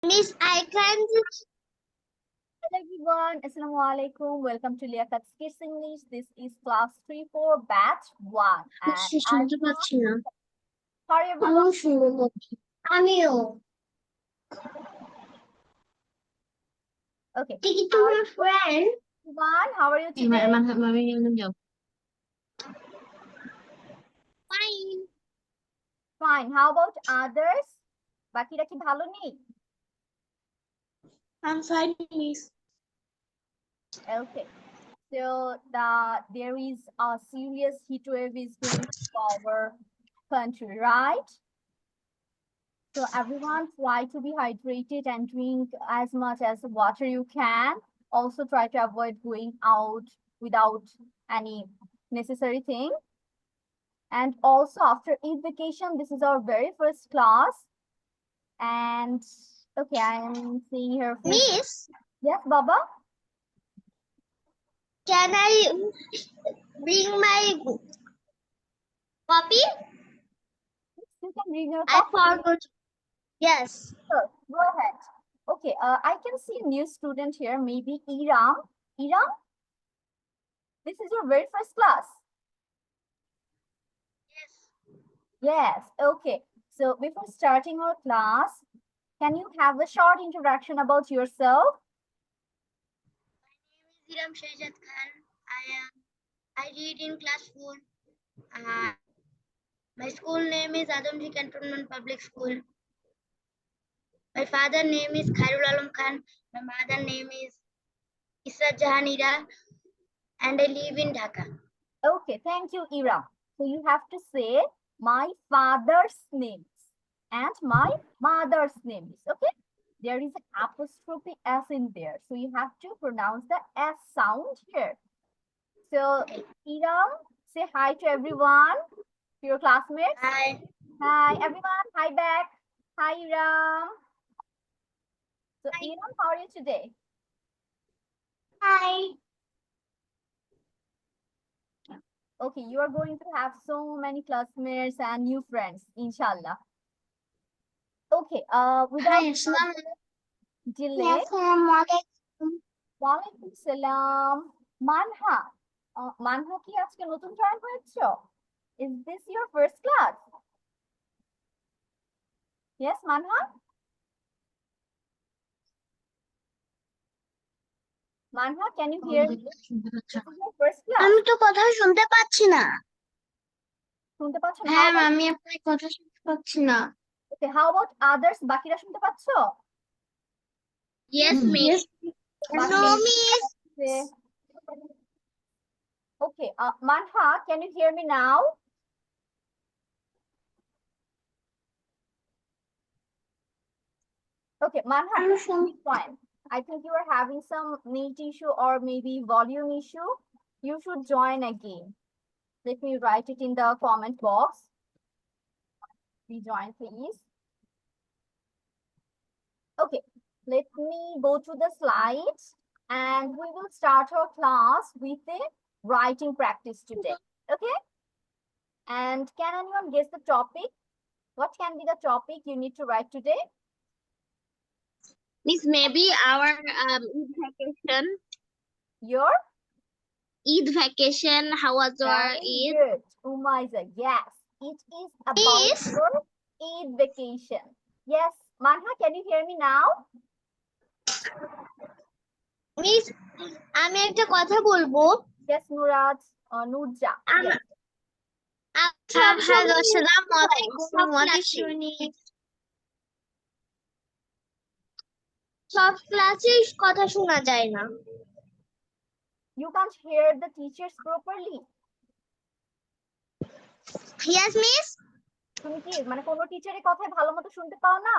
Miss, I can. Hello everyone, Assalamu alaikum. Welcome to Liakat's Kids English. This is class 3-4 batch 1. And শুনতে পাচ্ছি না। sorry everyone. আমিও শুনতে পাচ্ছি। আমিও। Okay. Tiki তোমার friend? Everyone, how are you today? Fine. Fine. How about others? বাকিরা কি ভালো নেই? I'm fine, Miss. Okay. So there is a serious heat wave is going to our country, right? So everyone try to be hydrated and drink as much as water you can. Also try to avoid going out without any necessary thing. And also after Eid vacation, this is our very first class. And okay, I am seeing here. Miss, Yes, Baba? can I bring my copy? You can bring your I copy. forgot. Yes. Sure, go ahead. Okay, I can see a new student here, maybe Iram. Iram? This is your very first class. Yes. Yes, okay. So before starting our class, can you have a short introduction about yourself? My name is Hiram Shehzad Khan. I read in class 4. My school name is Adamji Cantonment Public School. My father name is Khairul Alam Khan. My mother name is Isra Jahanira, and I live in Dhaka. Okay, thank you, Iram. So you have to say my father's names and my mother's names. Okay, there is an apostrophe S in there. So you have to pronounce the S sound here. So Iram, say hi to everyone, to your classmates. Hi. Hi, everyone. Hi back. Hi, Iram. So Hi. Iram, how are you today? Hi. Okay, you are going to have so many classmates and new friends, inshallah. Okay, without delay, ওয়ালাইকুম সালাম মানহা মানহা কি আজকে নতুন join হয়েছো? Is this your first class? Yes, Manha? Manha, can you hear me? This is your first class. আমি তো কথা শুনতে পাচ্ছি না। শুনতে পাচ্ছ না? হ্যাঁ, আমি আপনার কথা শুনতে পাচ্ছি না। Okay, how about others? বাকিরা শুনতে পাচ্ছো? Yes, miss. No, miss. Okay, Manha, can you hear me now? Okay, Manha, fine. I think you are having some net issue or maybe volume issue. You should join again. Let me write it in the comment box. Rejoin, please. Okay, let me go to the slides and we will start our class with a writing practice today. Okay? And can anyone guess the topic? What can be the topic you need to write today? Miss, maybe our Eid vacation. Your? Eid vacation. How was your Very Eid? good. Umaiza, yes. It is about your Eid vacation. Yes. Manha, can you hear me now? Miss, আমি একটা কথা বলবো। Yes, Murad. Nurja. Yes. Hello, আসসালামু আলাইকুম। সব ক্লাসে কথা শোনা যায় না। You can't hear the teachers properly. Yes, miss. তুমি কি মানে কোনো টিচারের কথা ভালো মতো শুনতে পাও না?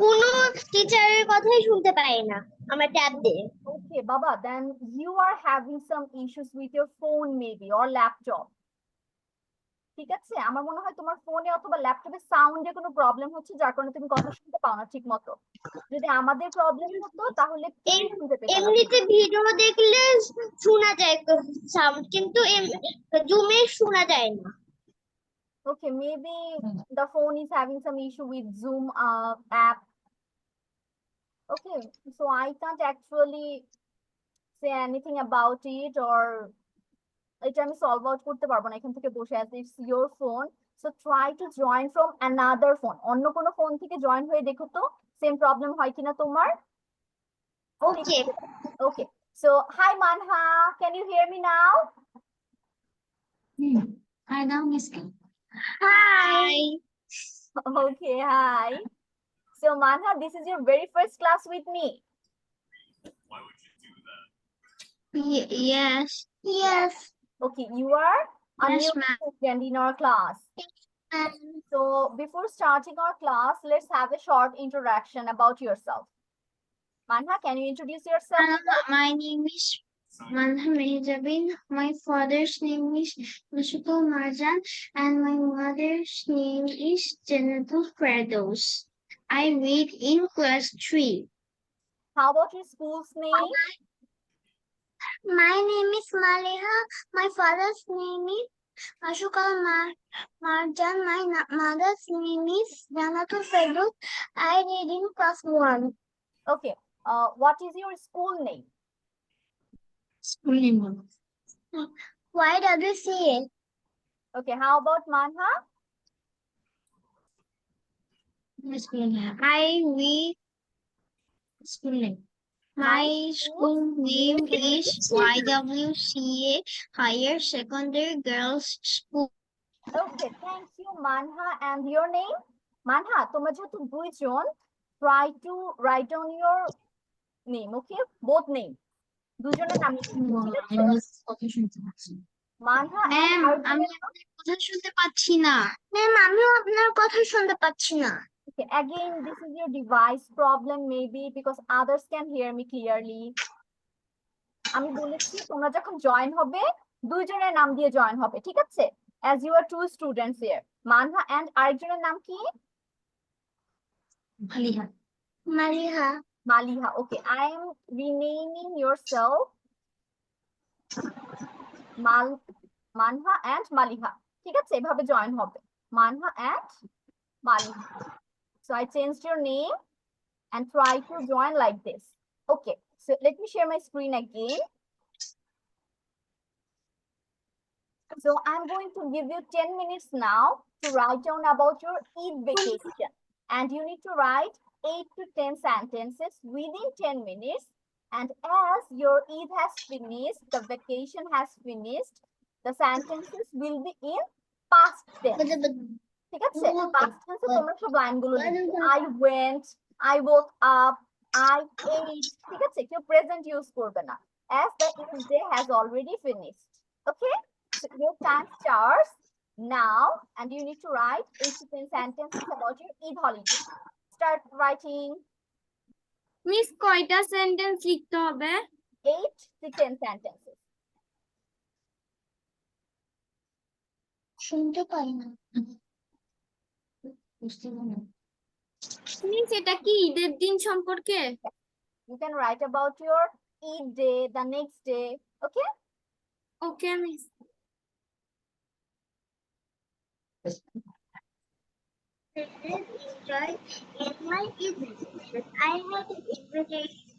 কোনো টিচারের কথাই শুনতে পাই না আমার ট্যাব দিয়ে। Okay, Baba, then you are having some issues with your phone maybe or laptop. ঠিক আছে, আমার মনে হয় তোমার ফোনে অথবা ল্যাপটপে সাউন্ডে কোনো প্রবলেম হচ্ছে যার কারণে তুমি কথা শুনতে পাও না ঠিক মতো। যদি আমাদের প্রবলেম হতো তাহলে কেউ শুনতে পেত না। এমনিতে ভিডিও দেখলে শোনা যায় সাউন্ড, কিন্তু জুমে শোনা যায় না। Okay, maybe the phone is having some issue with Zoom app. Okay, so I can't actually say anything about it, or এটা আমি সলভ আউট করতে পারবো না এখান থেকে বসে, as it's your phone, so try to join from another phone, অন্য কোনো ফোন থেকে জয়েন হয়ে দেখো তো সেম প্রবলেম হয় কিনা তোমার। Okay. Okay, so hi Manha, can you hear me now? I know, Miss K. Hi. Okay, hi. So Manha, this is your very first class with me. Yes. Yes. Okay, you are a Yes, new ma'am. student in our class. So before starting our class, let's have a short introduction about yourself. Manha, can you introduce yourself? My name is Manha Mehjabin. My father's name is Mushukul Marjan and my mother's name is Janatul Ferdos. I read in class 3. How about your school's name? My name is Maliha. My father's name is Ashokal Marjan. My mother's name is Janatul Ferdos. I read in class 1. Okay, what is your school name? School name. YWCA. Okay, how about Manha? School name. I read. School name. My school school name is YWCA Higher Secondary Girls School. Okay, thank you Manha. And your name? Manha, তোমরা যেহেতু দুইজন, try to write down your name, okay? Both name. দুজনের নাম লিখে দিও, ঠিক আছে? কথা শুনতে পাচ্ছি। Manha and ম্যাম আমি Arjuna. আপনার কথা শুনতে পাচ্ছি না। ম্যাম আমিও আপনার কথা শুনতে পাচ্ছি না। Okay, again, this is your device problem maybe because others can hear me clearly. আমি বলেছি তোমরা যখন জয়েন হবে দুইজনের নাম দিয়ে জয়েন হবে, ঠিক আছে? As you are two students here. Manha and আরেকজনের নাম কি? Maliha. Maliha. Maliha. Okay, I am renaming yourself Manha and Maliha. ঠিক আছে, এভাবে জয়েন হবে Manha and Maliha. So I changed your name and try to join like this. Okay, so let me share my screen again. So I'm going to give you 10 minutes now to write down about your Eid vacation. And you need to write 8 to 10 sentences within 10 minutes. And as your Eid has finished, the vacation has finished, the sentences will be in past tense. ঠিক আছে? Past tense তোমরা সব লাইনগুলো লিখবে। I went, I woke up, I ate, ঠিক আছে? কেউ present use করবে না। As the Eid day has already finished. Okay? So your time starts now and you need to write 8 to 10 sentences about your Eid holiday. Start writing miss কয়টা sentence লিখতে হবে? 8 to 10 sentences. শুনতে পাই না। বুঝতে পারলাম। Miss এটা কি ঈদের দিন সম্পর্কে? You can write about your Eid day, the next day. Okay? Okay miss. Enjoy in my evening. I had an invitation.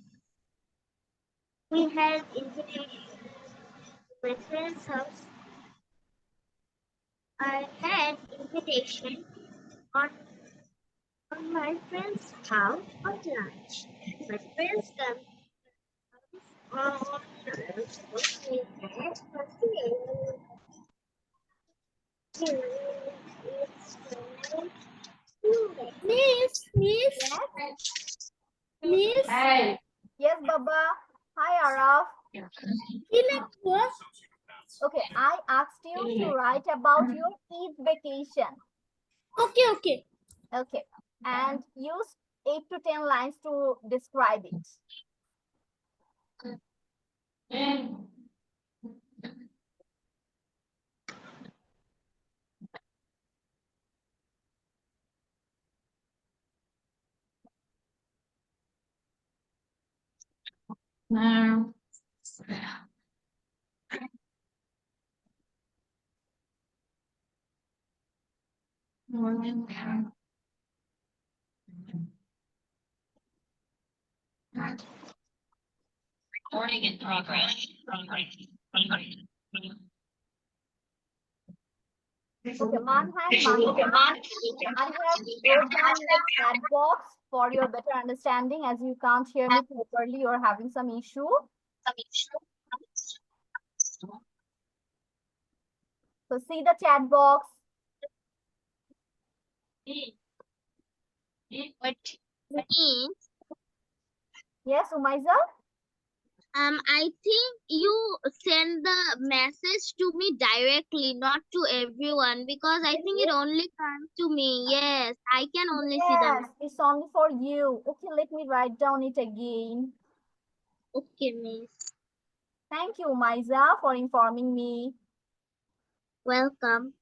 We had invitation to my friend's house. I had invitation on my friend's house on lunch. My friends come on Miss, Miss, Hey. Yes, Baba. Hi, Araf. Okay, I asked you to write about your Eid vacation. Okay. Okay, and use 8 to 10 lines to describe it. Now. Morning. Recording in progress. Okay, Manhan, I have wrote down in the chat box for your better understanding. As you can't hear me properly, you're having some issue. So see the chat box. What means, Yes, Umaiza? I think you send the message to me directly, not to everyone, because I think it only comes to me. Yes, I can only see them. Yes, it's only for you. Okay, let me write down it again. Okay, miss. Thank you, Umaiza, for informing me. Welcome.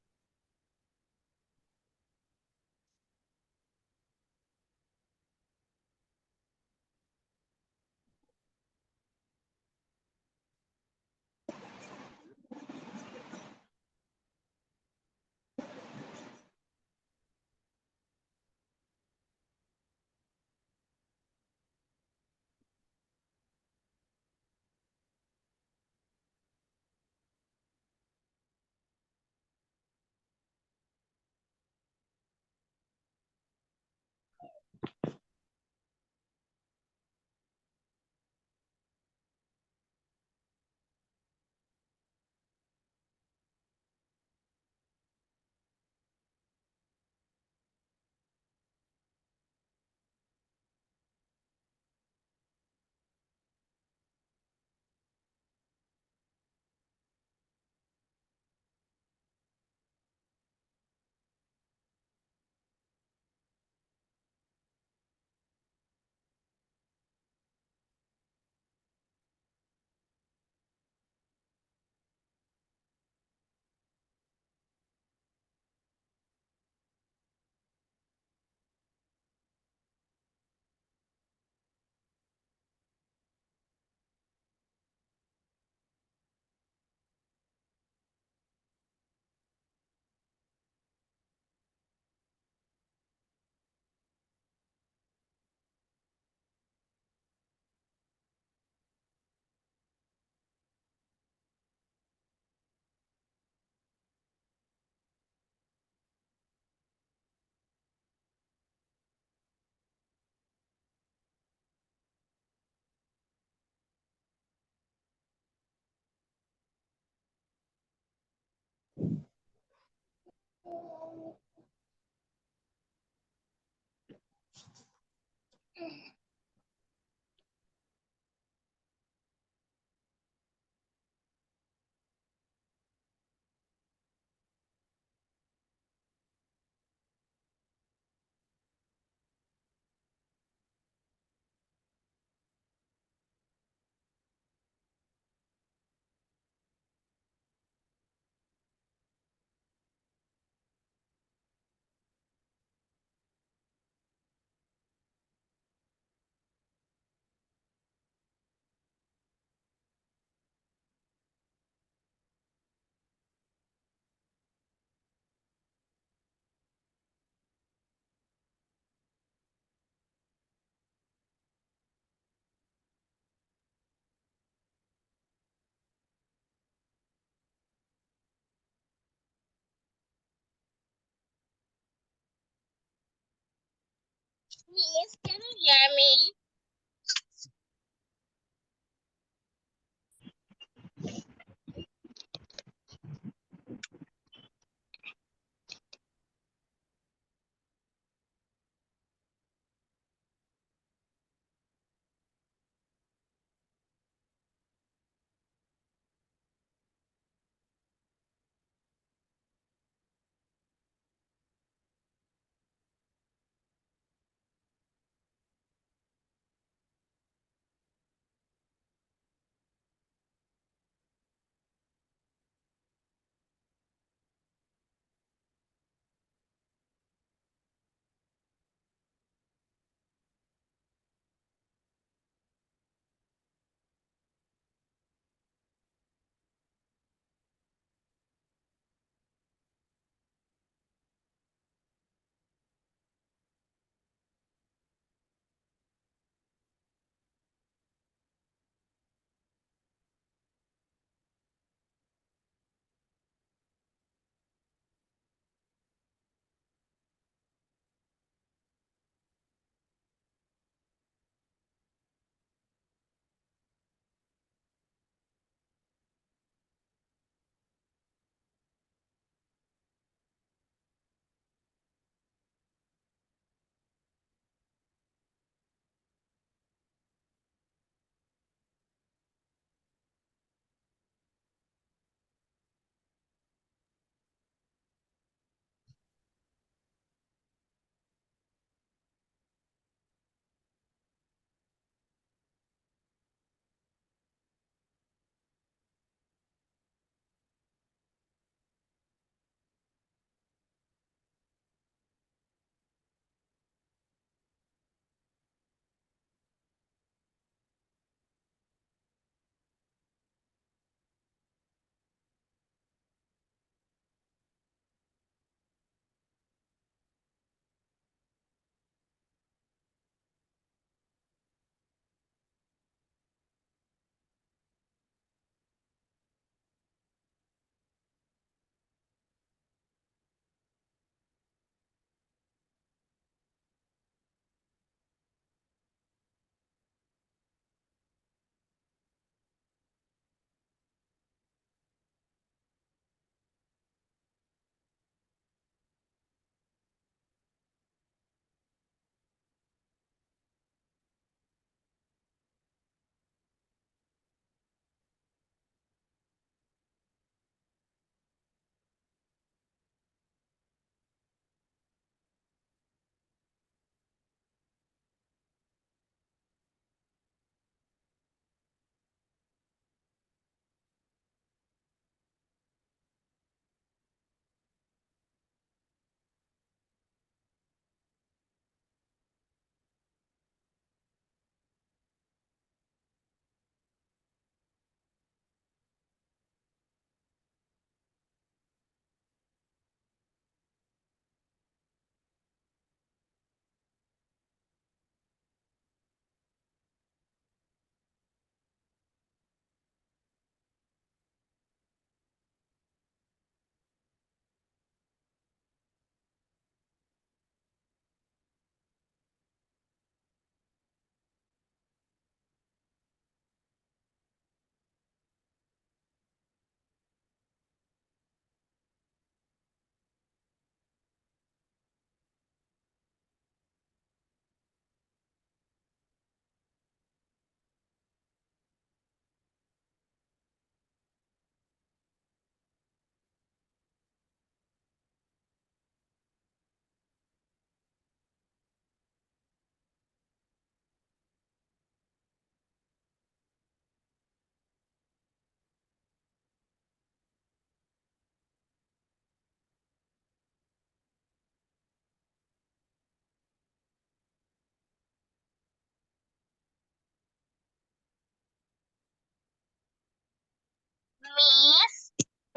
Miss, can you hear me?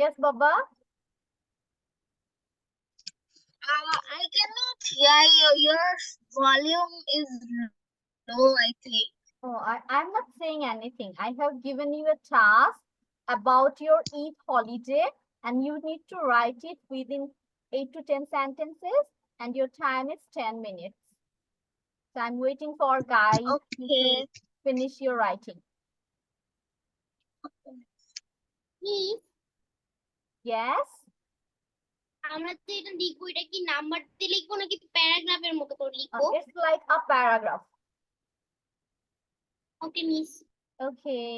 Yes, Baba. I cannot hear you. Your volume is low, I think. Oh, I'm not saying anything. I have given you a task about your Eid holiday, and you need to write it within 8 to 10 sentences, and your time is 10 minutes. So I'm waiting for guys to Okay. finish your writing. Miss, Yes? আমরা তো এটা লিখবো, এটা কি number দিয়ে লিখবো নাকি প্যারাগ্রাফের মতো করে লিখবো? It's like a paragraph. Okay, miss. Okay.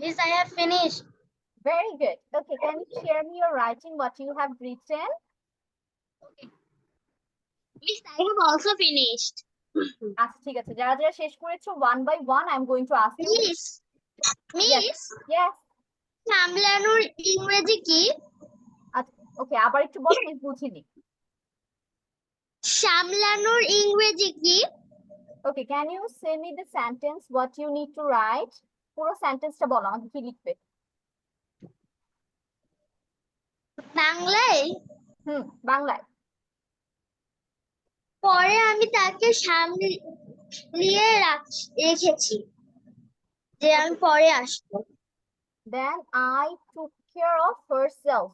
Miss, I have finished. Very good. Okay, can you share me your writing, what you have written? Miss, I have also finished. আচ্ছা ঠিক আছে, যারা যারা শেষ করেছো one by one I'm going to ask you. Miss, Miss, Yes. সামলানোর ইংরেজি কি? ওকে, আবার একটু বলো, মিস বুঝিনি। সামলানোর ইংরেজি কি? Okay, can you say me the sentence what you need to write? পুরো সেন্টেন্সটা বলো আমাকে, কি লিখবে? বাংলায়? বাংলায়। পরে আমি তাকে সামলিয়ে রেখেছি, যে আমি পরে আসবো। Then I took care of herself.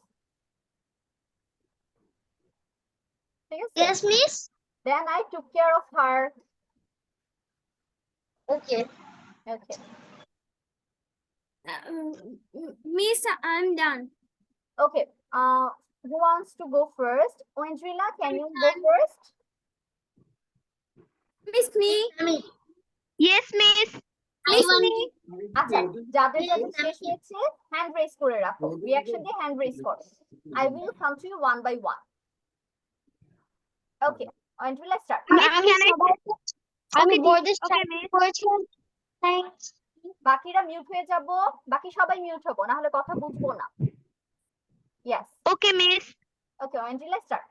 ঠিক আছে? Yes, miss. Then I took care of her. Okay. Okay. Miss, I'm done. Okay. Who wants to go first? Andrila, can you go first? Miss, me. Yes, miss. আচ্ছা, যাদের যাদের শেষ হয়েছে hand raise করে রাখো, reaction দিয়ে hand raise করো। I will come to you one by one. Okay, Andrila, start. আমি বোর্ডে স্টার্ট করেছি। থ্যাঙ্কস। বাকিরা মিউট হয়ে যাব, বাকি সবাই মিউট হবো, না হলে কথা বুঝবো না। Yes. Okay, miss. Okay, Andrila, start.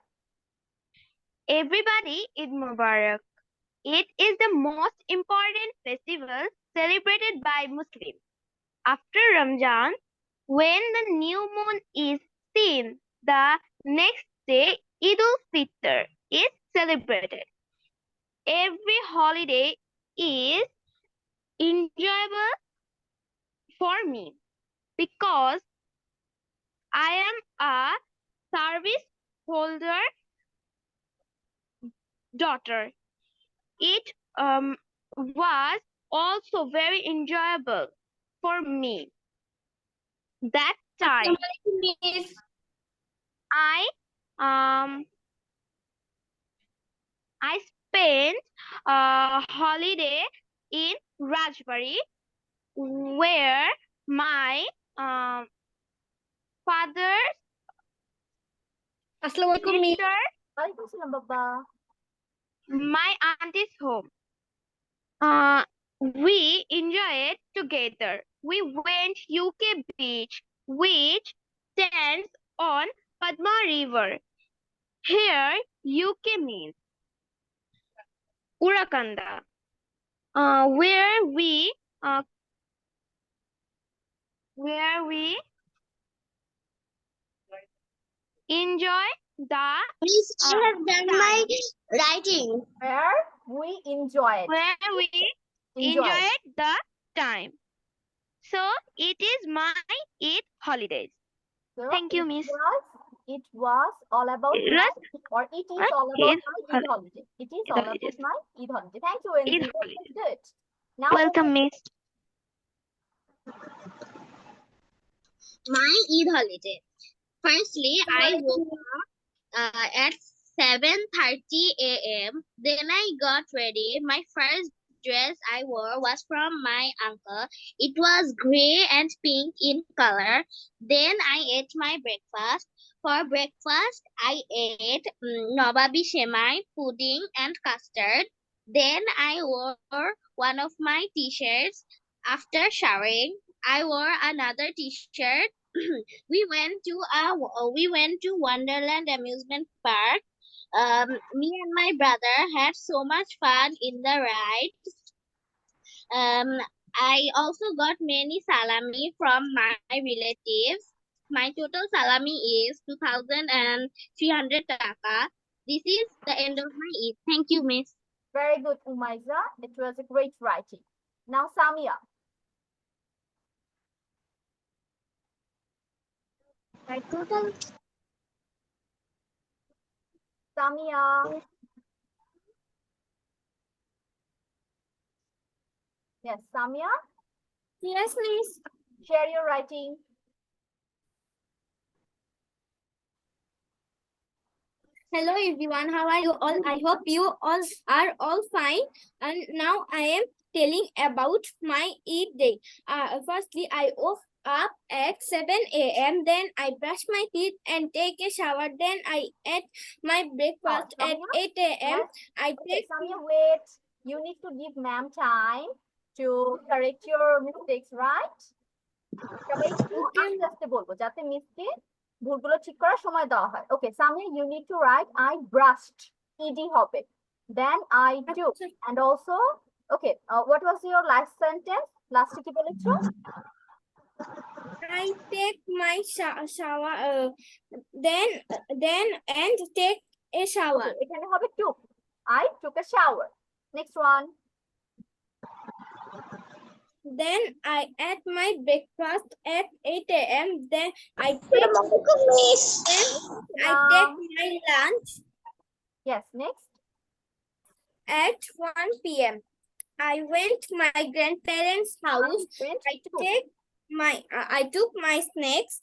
Everybody, Eid Mubarak. It is the most important festival celebrated by Muslims. After Ramadan, when the new moon is seen, the next day Eid al-Fitr is celebrated. Every holiday is enjoyable for me because I am a service holder daughter. It was also very enjoyable for me. That time I spent a holiday in Rajbari where my father's sister, ওয়ালাইকুম আসসালাম বাবা। my auntie's home. We enjoyed together. We went UK Beach, which stands on Padma River. Here, UK means Urakanda, where we enjoy the Miss, I uh, have done my writing. Where we enjoyed. where we Enjoyed. enjoyed the time. So it is my Eid holidays. So Thank you, Miss. It was all about It my, was or it is what? all about Eid my Eid holiday. It is Eid all holidays. about my Eid holiday. Thank you, Eid Wendy. holidays. Good. Now, Welcome, Miss. My Eid holiday. Firstly, I woke up at 7:30 a.m. Then I got ready. My first dress I wore was from my uncle. It was gray and pink in color. Then I ate my breakfast. For breakfast, I ate Nawabi Shemai, pudding, and custard. Then I wore one of my t-shirts. After showering, I wore another t-shirt. We went to Wonderland amusement park. Me and my brother had so much fun in the ride. I also got many salami from my relatives. My total salami is 2,300 taka. This is the end of my Eid. Thank you, Miss. very good, Umaiza. It was a great writing. Now, Samia. My total. Samia. Yes, Samia. Yes, Miss. Share your writing. Hello everyone, how are you all? I hope you all are all fine. And now I am telling about my Eid day. Firstly, I woke up at 7 a.m. Then I brush my teeth and take a shower. Then I ate my breakfast at Samia? 8 a.m. Yes. I Okay, take Samia, wait. You need to give ma'am time to correct your mistakes, right? সবাই একটু আস্তে আস্তে বলবো যাতে মিসকে ভুলগুলো ঠিক করার সময় দেওয়া হয় ওকে Samia you need to write I brushed ed হবে then I took and also okay what was your last sentence last কি বলেছো I take my shower. Then and take a shower. Okay, এখানে হবে took I took a shower next one Then I ate my breakfast at 8 a.m. Then I take my lunch yes next at 1 p.m. I went to my grandparents' house. I took my snacks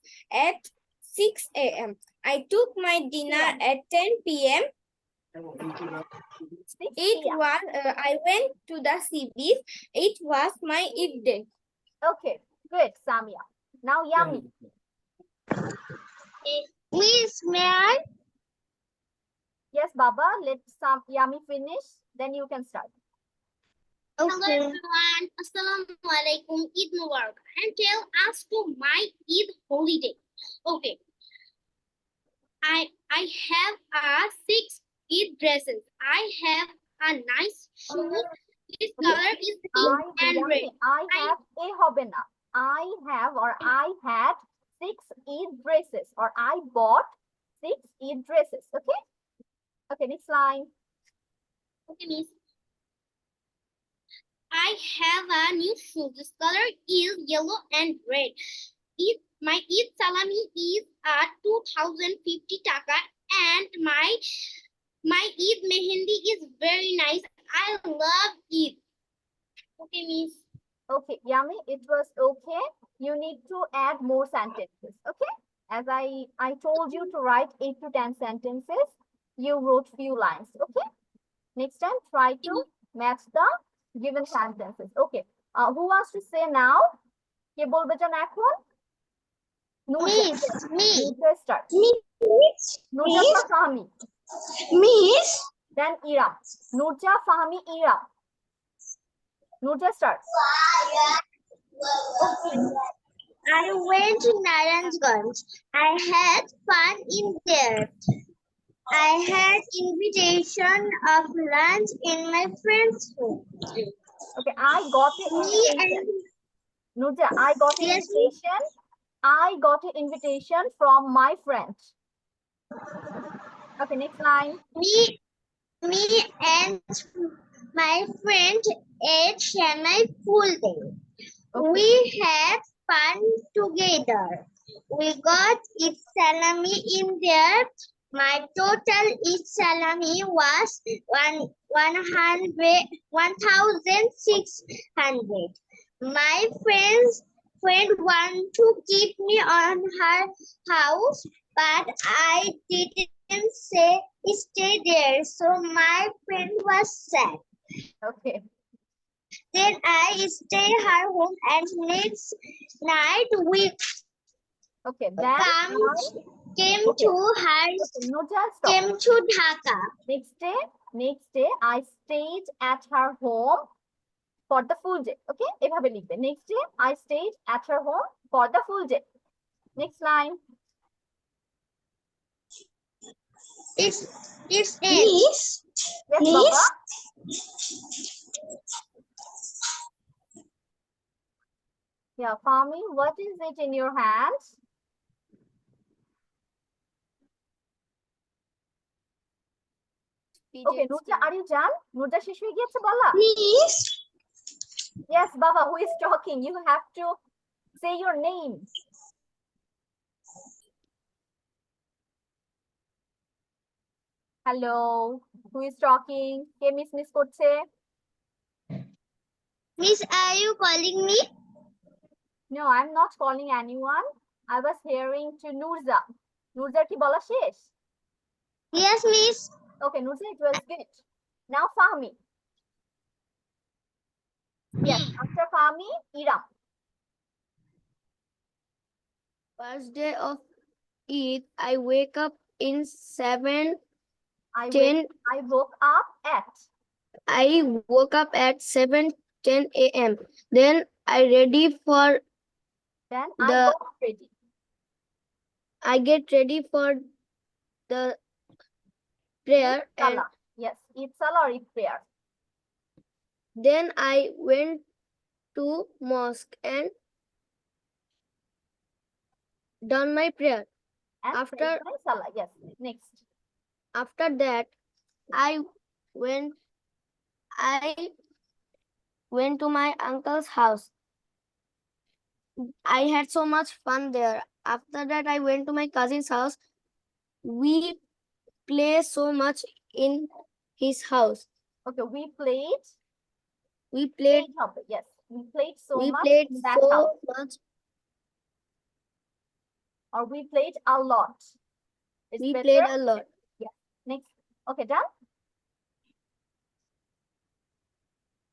at 6 a.m. I took my dinner at 10 p.m. I went to the sea beach. It was my Eid day. okay good Samia now Yami Miss, may I? yes Baba let Yami finish then you can start Hello everyone, Assalamualaikum, Eid Mubarak, and tell us to my Eid holiday. Okay, I have 6 Eid dresses. I have a nice shoes. This color is pink and red. I have a হবে না I have or I had 6 Eid dresses or I bought 6 Eid dresses okay okay next line Okay, Miss. I have a new shoe. This color is yellow and red. My Eid salami is at 2,050 taka, and my Eid mehendi is very nice. I love Eid. Okay, Miss. okay Yami it was okay you need to add more sentences okay as I told you to write 8 to 10 sentences you wrote few lines okay next time try to match the given sentences okay who wants to say now কে বলবে জান এখন Miss, Nurja start Miss, Nurja Fahmi Miss. then Ira Nurja Fahmi Ira Nurja start I went to Narayanganj. I had fun in there. I had invitation of lunch in my friend's home. okay I got an invitation Nurja I got an Yes, invitation I got an invitation from my friend Okay, next line. Me and my friend ate shamai full day. Okay. We had fun together. We got each salami in there. My total each salami was 1,600. My friend want to keep me on her house, but I didn't say stay there. So my friend was sad. Okay. Then I stay her home and next night we Okay. Then came okay. to her No, just stop. came to Dhaka. Next day, I stayed at her home for the full day. Okay, এভাবে লিখবে. Next day, I stayed at her home for the full day. Next line. It's Miss, Yes, Miss, Baba. Yeah, Fahmi, what is it in your hands? Okay, Nurja, are you done? Nurja শেষ হয়ে গিয়েছে বলা? Miss, Yes, Baba, who is talking? You have to say your name. Hello, who is talking? K miss করছে? Miss, are you calling me? No, I'm not calling anyone. I was hearing to Nurja. Nurja কি বলা শেষ? Yes, Miss. Okay, Nurja, it was good. Now Fahmi. Yes, after Fahmi, Iram. First day of Eid, I wake up in 7, I 10. woke up at. I woke up at 7:10 a.m. Then I ready for Then I The- got ready. I get ready for the prayer and Salah. Yes, eat salah or eat prayer. then I went to mosque and done my prayer. And After- prayed my salah. Yes, next. After that, I went to my uncle's house. I had so much fun there. After that, I went to my cousin's house. We play so much in his house. Okay, we played. We played Yes, we played so we much played in that so house. much. Or we played a lot. It's We better. played a lot. Next. Okay, done.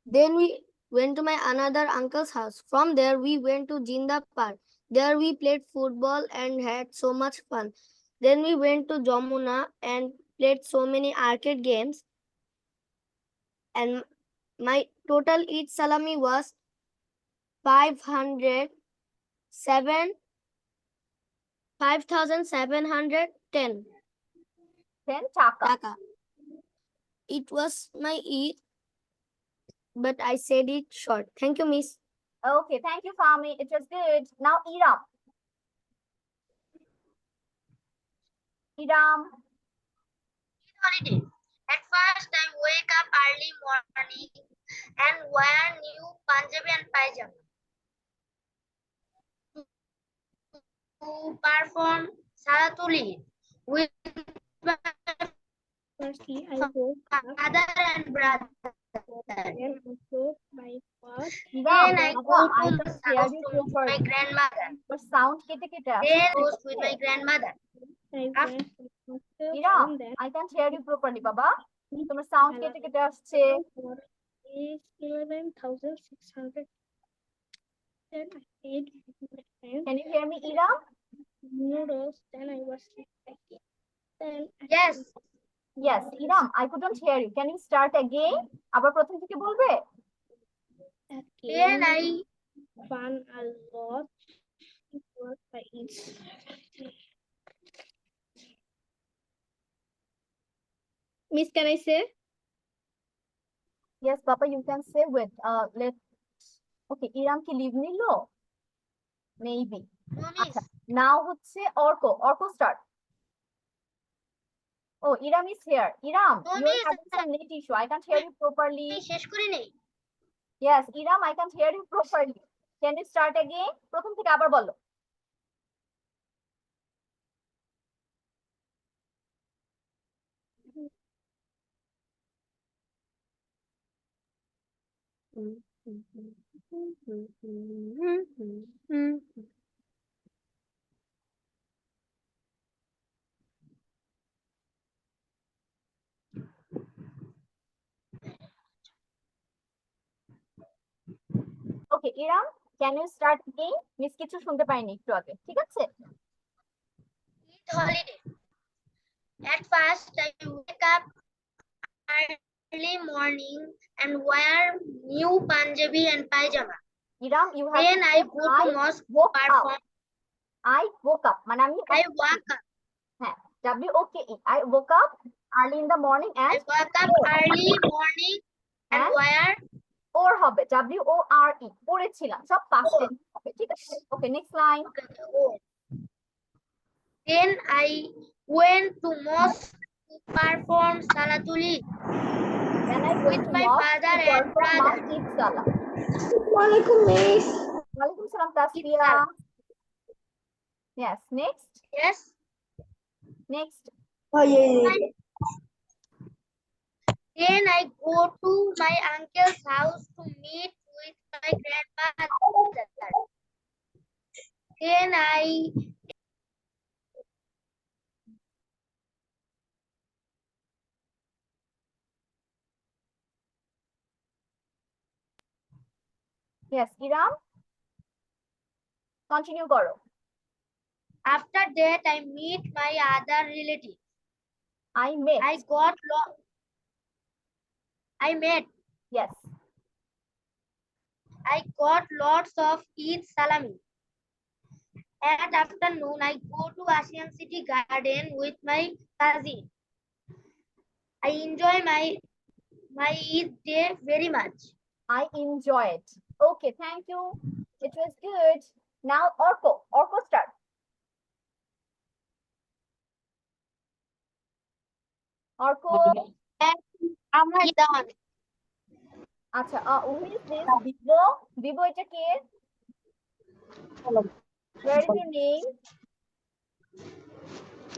Then we went to my another uncle's house. From there, we went to Jinda Park. There we played football and had so much fun. Then we went to Jamuna and played so many arcade games. And my total each salami was 5,710 Then taka. taka. It was my Eid, but I said it short. Thank you, Miss. Okay, thank you, Fahmi. It was good. Now, Iram. Iram. Holiday. At first, I wake up early morning and wear new Punjabi and pajama to perform Salatul Eid with my firstly, I woke up father and brother. and broke my fast. Iram, Then I Baba, go I to can the hear house you to my properly. grandmother. Your sound কেটে Then আসছে। goes with my grandmother. I went to the Iram, from that I can't hear you properly, Baba. তোমার sound কেটে আসছে। is 11,600. Then I ate with my friends Can you hear me, Iram? noodles. Then I was again. Then I Yes. Yes, Iram, I couldn't hear you. Can you start again? আবার প্রথম থেকে বলবে? Then again I fun a lot. It was by each. Miss, can I say? Yes, Papa, you can say with okay, Iram কি leave নিলো? Maybe. no miss. Now হচ্ছে Arka start. Oh, Iram is here. Iram, No, you are miss, having some net issue. I can't hear you properly. আমি শেষ করি নেই। Yes, Iram, I can't hear you properly. Can you start again? প্রথম থেকে আবার বলো। Okay, Iram, can you start again? Miss কিছু শুনতে পাইনি একটু আগে, ঠিক আছে? Eid holiday. At first, I wake up early morning and wear new Punjabi and pajama. Iram, you have Then to I say, go to mosque to woke up. perform. I woke up. মানে আমি I wake up. হ্যাঁ, WOKE. I woke up early in the morning I and wake up early morning and And? wear. or হবে WORE পড়েছিলাম সব past Or. tense হবে, ঠিক আছে? Okay, next line. Oh. Then I went to mosque to perform Salatul Eid. Then I went to my mosque father to and perform my brother. Eid Salah. Walaikum miss. Walaikum salam Tasfiya. Salah. Yes, next. Yes. Next. Oh yeah. Then I go to my uncle's house to meet with my grandmother. Then I Yes, Iram. Continue করো. after that I meet my other relatives. I met. I met. Yes. I got lots of Eid salami. At afternoon, I go to Asian City Garden with my cousin. I enjoy my Eid day very much. I enjoy it. Okay, thank you. It was good. Now Orko. Orko start. Orko. I'm done. আচ্ছা, who is this? Vivo. Vivo এটা কে? Where is your name?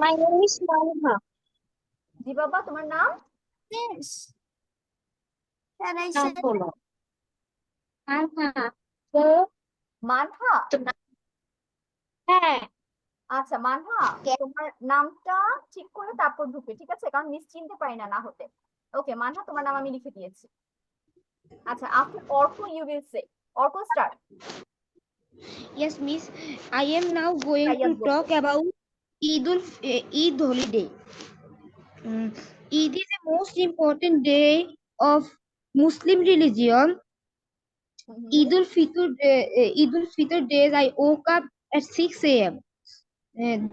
My name is Malha. জি বাবা, তোমার নাম? Yes. Can I say? Manha. হ্যাঁ, আচ্ছা মানহা, তোমার নামটা ঠিক করে তারপর ঢুকে, ঠিক আছে? কারণ মিস চিনতে পারি না না হতে। ওকে মানহা, তোমার নাম আমি লিখে দিয়েছি। আচ্ছা, after Orko you will say. Orko start. Yes, miss. I am now going to talk about Eid holiday. Eid is the most important day of Muslim religion. Eid ul Fitr days I woke up at 6 a.m.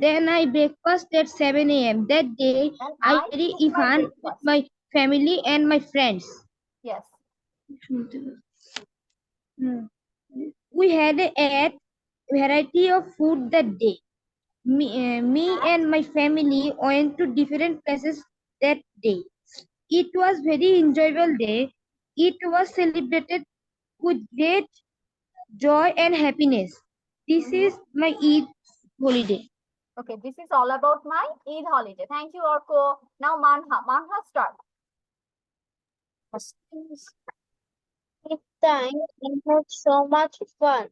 Then I breakfast at 7 a.m. That day And I I eat took my Ifan with breakfast. my family and my friends. Yes. We had a variety of food that day. Me and my family went to different places that day. It was very enjoyable day. It was celebrated with great joy and happiness. This is my Eid holiday. Okay, this is all about my Eid holiday. Thank you, Orko. Now Manha. Manha start. Eid time we had so much fun.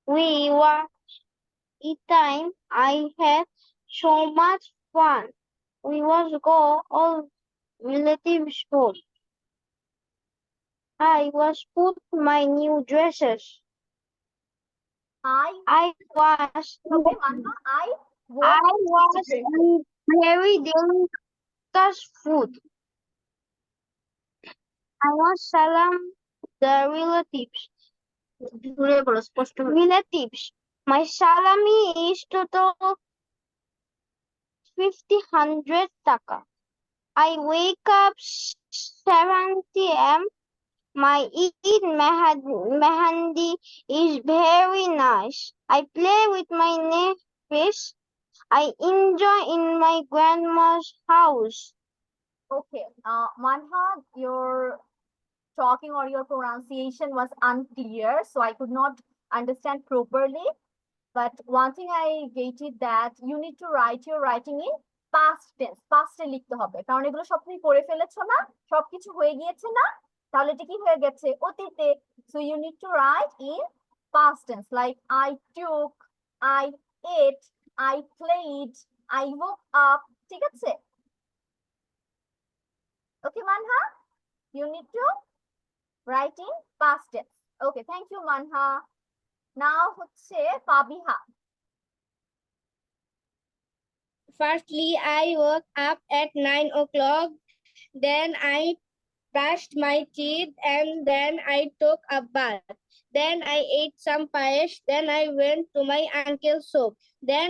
We were Eid time. I had so much fun. We was go all relatives home. I was put my new dresses. I was Okay, Manha. I was eat very delicious food. I was salam the relatives. Relatives. My salami is total 100 taka. I wake up 7 a.m. My Eid Mehandi is very nice. I play with my nephews. I enjoy in my grandma's house. Okay, Manha, your talking or your pronunciation was unclear, so I could not understand properly. But one thing I get it that you need to write your writing in past tense. Past এ লিখতে হবে কারণ এগুলো সব তুমি করে ফেলেছো না, সবকিছু হয়ে গিয়েছে না, তাহলে এটা কি হয়ে গেছে অতীতে। So you need to write in past tense like I took, I ate, I played, I woke up, ঠিক আছে? Okay, Manha, you need to write in past tense. Okay, thank you, Manha. Now হচ্ছে Fabiha. Firstly, I woke up at 9 o'clock. Then I brushed my teeth and then I took a bath. Then I ate some payesh. Then I went to my uncle's shop. Then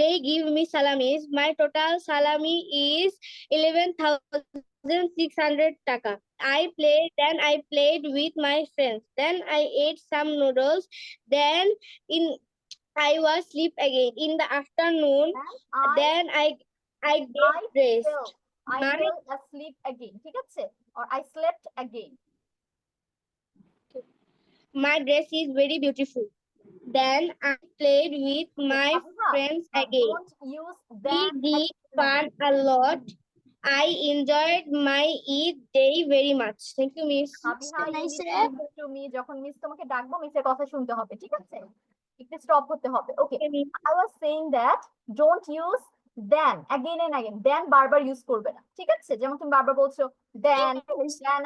they give me salamis. My total salami is 11,600 taka. Then I played with my friends. Then I ate some noodles. Then I was asleep again. In the afternoon, then I get rest. I My- fell asleep again. ঠিক আছে? Or I slept again. My dress is very beautiful. Then I played with my Fabiha, friends again. don't use We that. did fun a lot. I enjoyed my Eid day very much. Thank you, Miss. Fabiha, you Nice need to rap. listen to me. যখন miss তোমাকে ডাকবো মিসের কথা শুনতে হবে, ঠিক আছে? একটু stop হতে হবে। Okay. I was saying that don't use then again and again. Then বারবার ইউজ করবে না। ঠিক আছে? যেমন তুমি বারবার বলছো then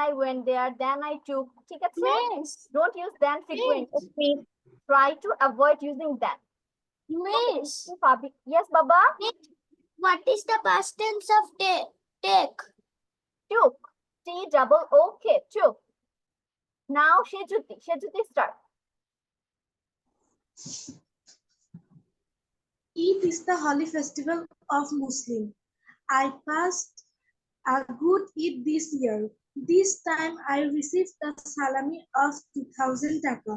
I went there, then I took, ঠিক আছে? Miss, Don't use then frequent. Miss. Try to avoid using then. miss, Fabi, yes, Baba. what is the past tense of take? Took. T-double-O-K. Took. Now Shejuti start. Eid is the holy festival of Muslim. I passed a good Eid this year. This time I received the salami of 2,000 taka.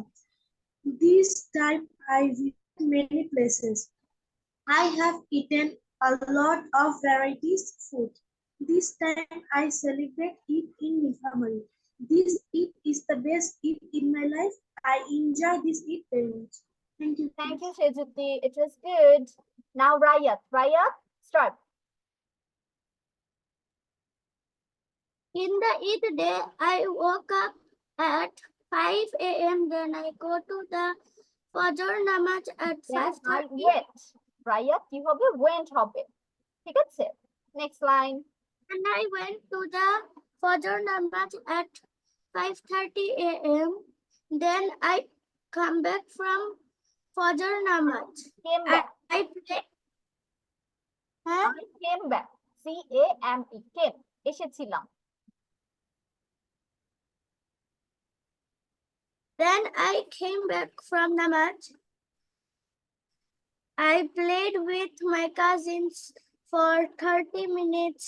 This time I visited many places. I have eaten a lot of varieties food. This time I celebrate Eid in Nifamari. This Eid is the best Eid in my life. I enjoy this Eid very much. Thank you. Thank you, Shejuti. It was good. Now Rayat. Rayat, start. In the Eid day, I woke up at 5 a.m. Then I go to the Fajr Namaz at Then I 5:30. went. Rayat, কি হবে? Went হবে। ঠিক আছে? Next line. And I went to the Fajr Namaz at 5:30 a.m. Then I come back from Fajr Namaz. Came back. I play. Huh? I came back. C-A-M-E. Came. এসেছিলাম। Then I came back from Namaz. I played with my cousins for 30 minutes.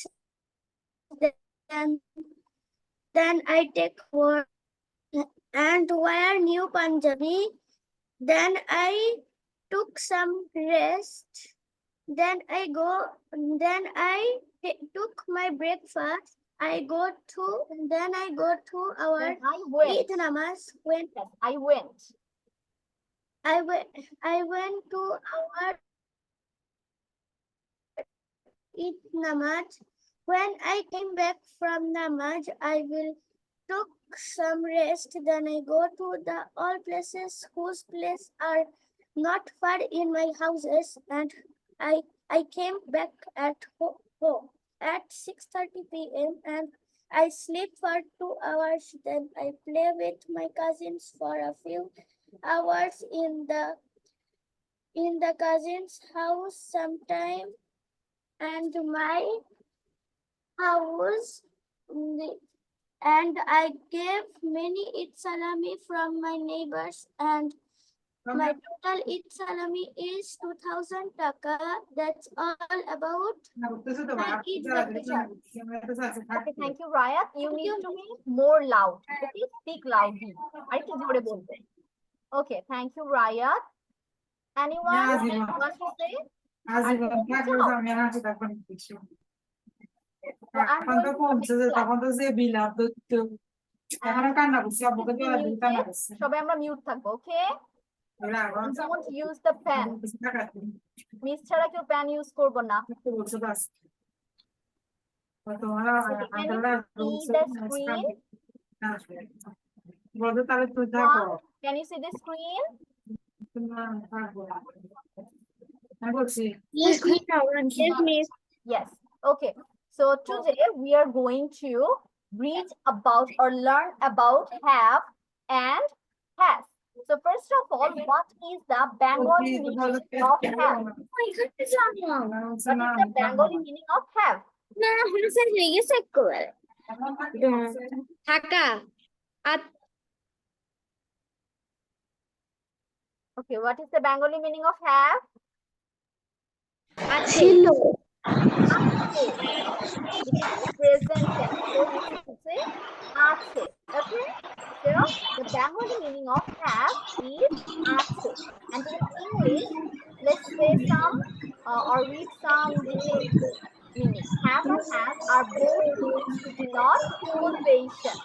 Then I take work and wear new Punjabi. Then I took some rest. Then I took my breakfast. Then I go to our Then I went. Eid Namaz. Yes, I went. I went to our Eid Namaz. When I came back from Namaz, I will took some rest. Then I go to the all places whose place are not far in my houses, and I came back at home at 6:30 p.m. and I sleep for 2 hours. Then I play with my cousins for a few hours in the cousin's house sometime, and my house. And I gave many Eid salami from my neighbors, and My total Eid salami is 2000 taka. That's all about my Eid vacation. Okay, thank you, Rayat. You need to be more loud. Okay, speak loudly. আরেকটু জোরে বলবে. Okay, thank you, Rayat. Anyone want to say? So I'm going to সবাই আমরা mute থাকবো, ওকে? Don't use the pen. Miss ছাড়া কেউ pen use করবো না। Can you see the screen? Yes, miss. Yes. Okay. So today we are going to read about or learn about have and has. So first of all, what is the Bengali meaning of have? What is the Bengali meaning of have? না হয়েছে লেগে check করে থাকা Okay, what is the Bengali meaning of have? ছিল Present tense. So you should say ache. Okay. So the Bengali meaning of have is ache. And in English, let's say some or read some detailed meaning. Have and has are both used to denote possession.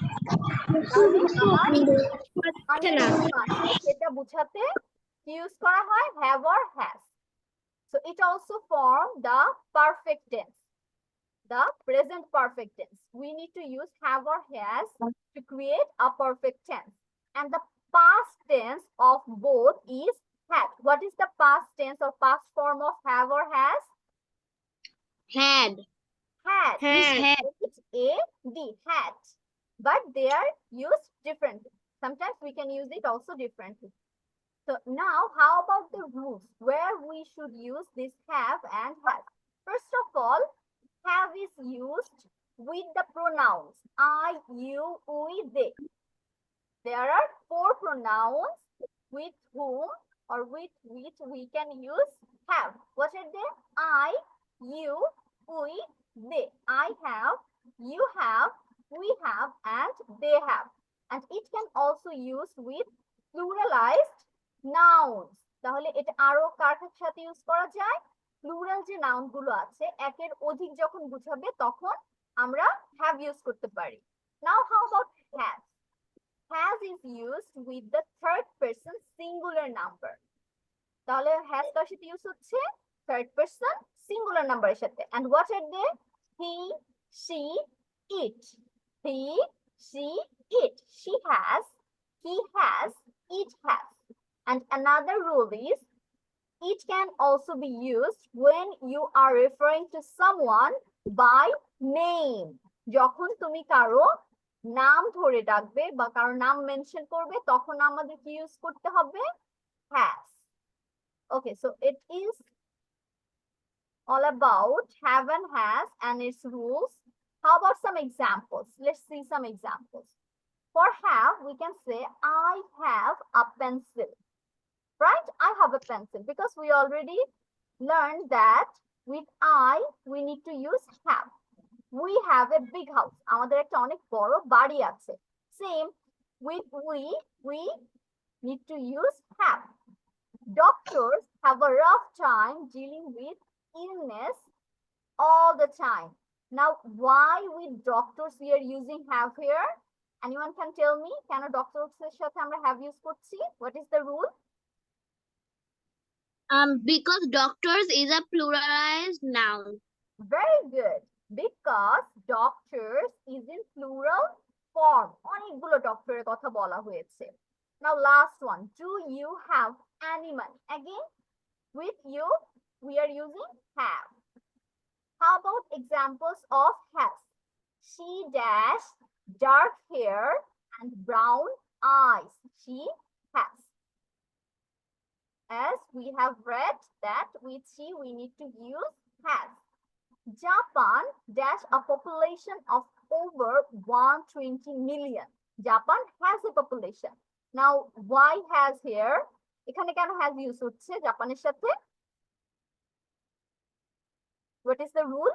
তাহলে আমার সেটা বোঝাতে use করা হয় have or has. So it also forms the perfect tense, the present perfect tense. We need to use have or has to create a perfect tense. And the past tense of both is had. What is the past tense or past form of have or has? had Had. Had. H-A-D, had. But they are used differently. Sometimes we can use it also differently. So now, how about the rules where we should use this have and has? First of all, have is used with the pronouns I, you, we, they. There are 4 pronouns with whom or with which we can use have. What are they? I, you, we, they. I have, you have, we have, and they have. And it can also use with pluralized nouns. তাহলে এটা আরো কার সাথে use করা যায়? Plural যে noun গুলো আছে একের অধিক যখন বুঝাবে তখন আমরা have ইউজ করতে পারি। Now how about has? Has is used with the third person singular number. তাহলে has কার সাথে ইউজ হচ্ছে? Third person singular number সাথে। And what are they? He, she, it. He, she, it. She has, he has, it has. And another rule is, it can also be used when you are referring to someone by name. যখন তুমি কারো নাম ধরে ডাকবে বা কারো নাম mention করবে তখন আমাদের কি ইউজ করতে হবে? has. Okay, so it is all about have and has and its rules. How about some examples? Let's see some examples. For have, we can say, I have a pencil. Right? I have a pencil because we already learned that with I, we need to use have. We have a big house. আমাদের একটা অনেক বড় বাড়ি আছে. Same with we need to use have. Doctors have a rough time dealing with illness all the time. Now, why with doctors we are using have here? Anyone can tell me? কেন doctors এর সাথে আমরা have use করছি? What is the rule? Because doctors is a pluralized noun. Very good. Because doctors is in plural form. অনেকগুলো ডক্টরের কথা বলা হয়েছে. Now last one. Do you have any money? Again, with you, we are using have. How about examples of has? She dash dark hair and brown eyes. She has. As we have read that with she we need to use has. Japan dash a population of over 120 million. Japan has a population. Now, why has here? এখানে কেন has use হচ্ছে জাপানের সাথে? What is the rule?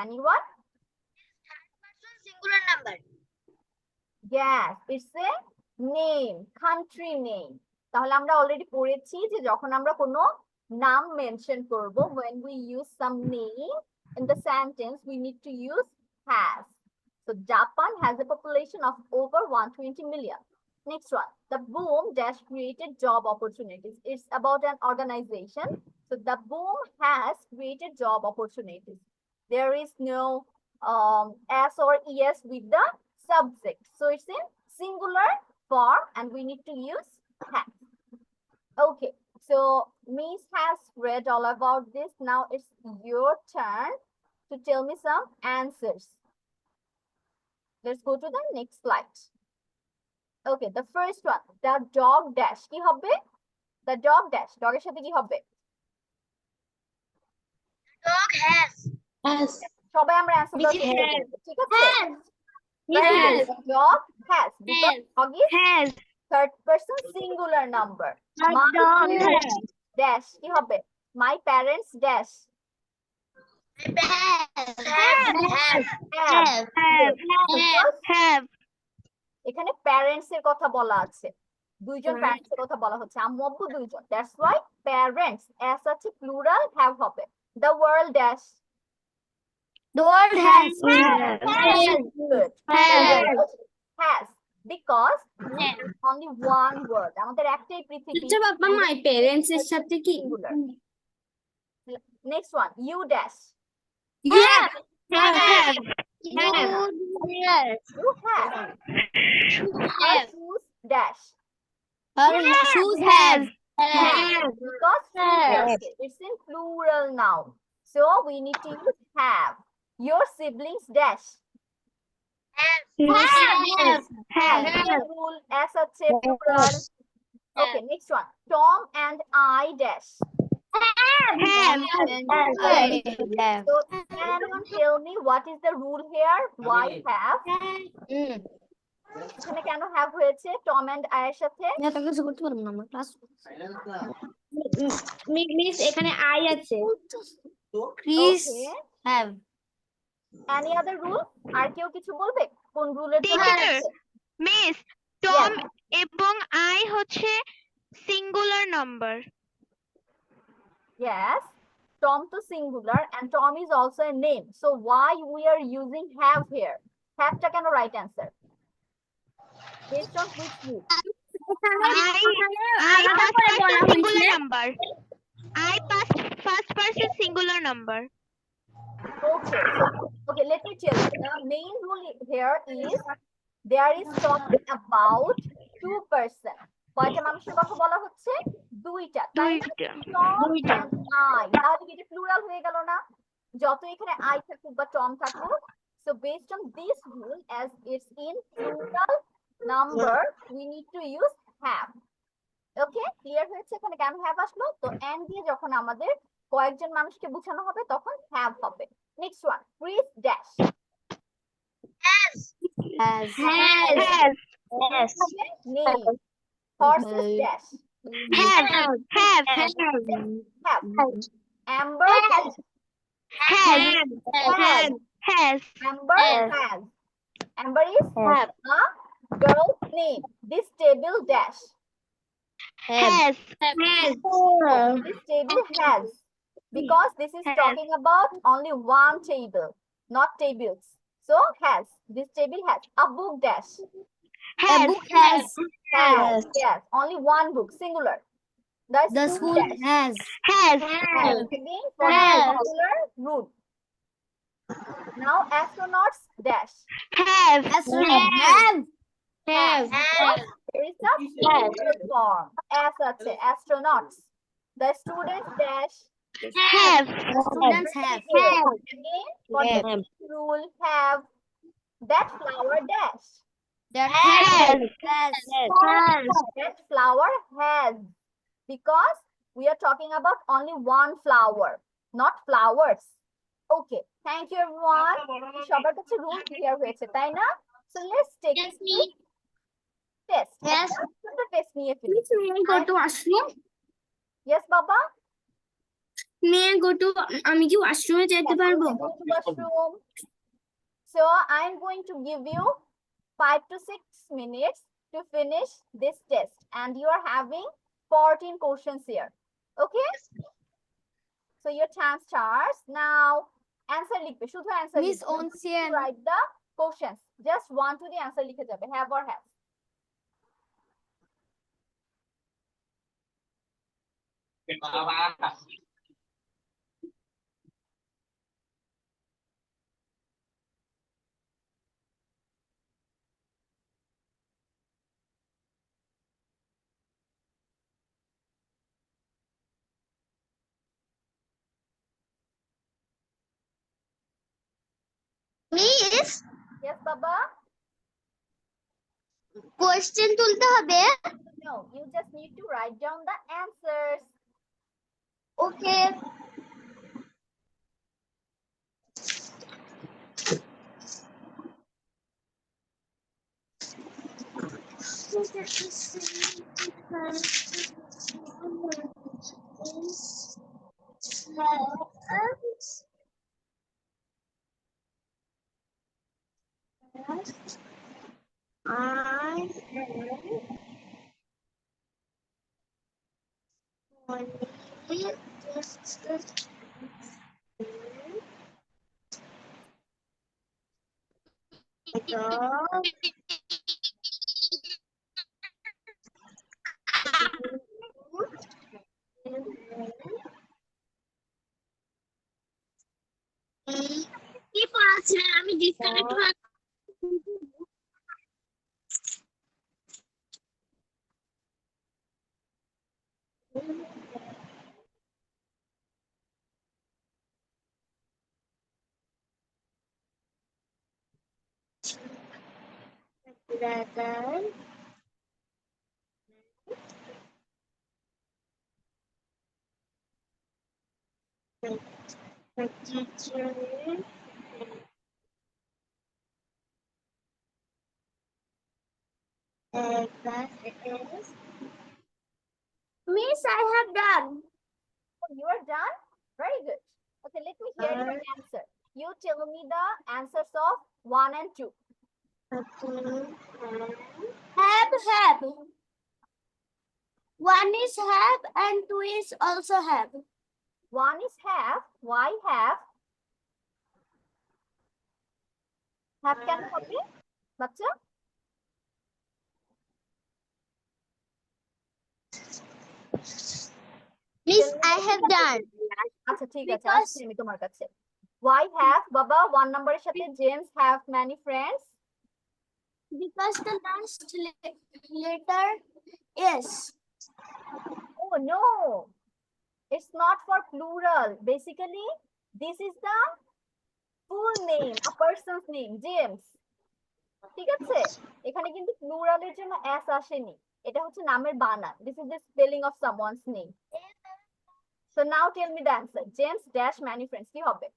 Anyone? Singular number. Yes, it's a name, country name. তাহলে আমরা already পড়েছি যে যখন আমরা কোনো নাম মেনশন করব, when we use some name in the sentence, we need to use has. So Japan has a population of over 120 million. Next one, the boom dash created job opportunities. It's about an organization. So the boom has created job opportunities. There is no s or es with the subject. So it's in singular form and we need to use has. Okay, so Miss has read all about this. Now it's your turn to tell me some answers. Let's go to the next slide. Okay, the first one, the dog dash. কি হবে? The dog dash. Dog এর সাথে কি হবে? Dog has. সবাই আমরা answer দাও, ঠিক আছে? Very good. Dog has, because dog is Has. third person singular number. My dog parents dash কি হবে? My parents dash Have. এখানে প্যারেন্টস এর কথা বলা আছে, দুইজন প্যারেন্টস এর কথা বলা হচ্ছে, আম্মু আব্বু দুইজন, দ্যাটস ওয়াই প্যারেন্টস এস আছে প্লুরাল হ্যাভ হবে। The world dash. The world has. Good. Has because only one word. আমাদের একটাই পৃথিবী। বাবা মাই প্যারেন্টস এর সাথে কি? Singular. Next one, you dash. Have. You have. Her shoes dash. Her shoes has. Because okay, it's in plural now. So we need to use have. Your siblings dash. Have. Rule as a plural. Okay, next one. Tom and I dash. So can anyone tell me what is the rule here? Why have? এখানে কেন have হয়েছে Tom and I এর সাথে? এত কিছু করতে পারবো না আমরা ক্লাস। মিস এখানে আই আছে। Chris Okay. have. Any other rule? আর কেউ কিছু বলবে কোন রুলের জন্য? Teacher. Miss, Tom এবং I হচ্ছে singular number. Yes, Tom to singular and Tom is also a name. So why we are using have here? Have টা কেন right answer? Based on which rule? I first person singular number. I first person singular number. Okay, okay, let me tell you. The main rule here is there is talking about two person. কয়টা মানুষের কথা বলা হচ্ছে? দুইটা, তাই না? Tom and I. তাহলে কি এটা প্লুরাল হয়ে গেল না? যত এখানে I থাকুক বা Tom থাকুক, so based on this rule, as it's in plural number, we need to use have. Okay, clear হয়েছে এখানে কেন have আসলো? তো and দিয়ে যখন আমাদের কয়েকজন মানুষকে বোঝানো হবে তখন have হবে। Next one, Chris dash. Has. Okay, name. Horses dash. Have. Amber dash. Has. Amber has. Amber is a girl's name. This table dash. Has. This table has. Because this is talking about only one table, not tables. So has. This table has. A book dash. A book has. Yes, only one book, singular. The school has. Has. Again, for the singular rule. Now astronauts dash. Have. Have. There is a singular form. As such, astronauts. The students dash. Have. Students have. Again, for the rule have. That flower dash. That Has. That flower has. Because we are talking about only one flower, not flowers. Okay, thank you everyone. সবার কাছে rule clear হয়েছে তাই না? So let's take it. Test. Yes. The test নিয়ে ফেলি। May I go to washroom? Yes, Baba? May I go to আমি কি ওয়াশরুমে যেতে Yes, পারবো? you can go to washroom. So I'm going to give you 5 to 6 minutes to finish this test, and you are having 14 questions here. Okay? So your time starts now. Answer লিখবে, শুধু answer Miss লিখবে। Onsian. Write the questions. Just one to the answer লিখে যাবে, have or have. Miss, Yes, Baba? question তুলতে হবে? No, you just need to write down the answers. Okay. I কি পড়াচ্ছিলেন? আমি disconnect হয়ে brother my teacher class is Miss, I have done. Oh, you are done? Very good. Okay, let me hear your answer. You tell me the answers of 1 and 2. Have. One is have and two is also have. 1 is have. Why have? Have কেন হবে বাচ্চা? Miss, I have done. আচ্ছা ঠিক আছে, আসছি আমি তোমার কাছে। Why have বাবা 1 নম্বরের সাথে James have many friends? Because the last letter is. Oh no, it's not for plural. Basically, this is the full name, a person's name, James. ঠিক আছে, এখানে কিন্তু প্লুরালের জন্য s আসেনি, এটা হচ্ছে নামের বানান। This is the spelling of someone's name. So now tell me the answer. James dash many friends কি হবে?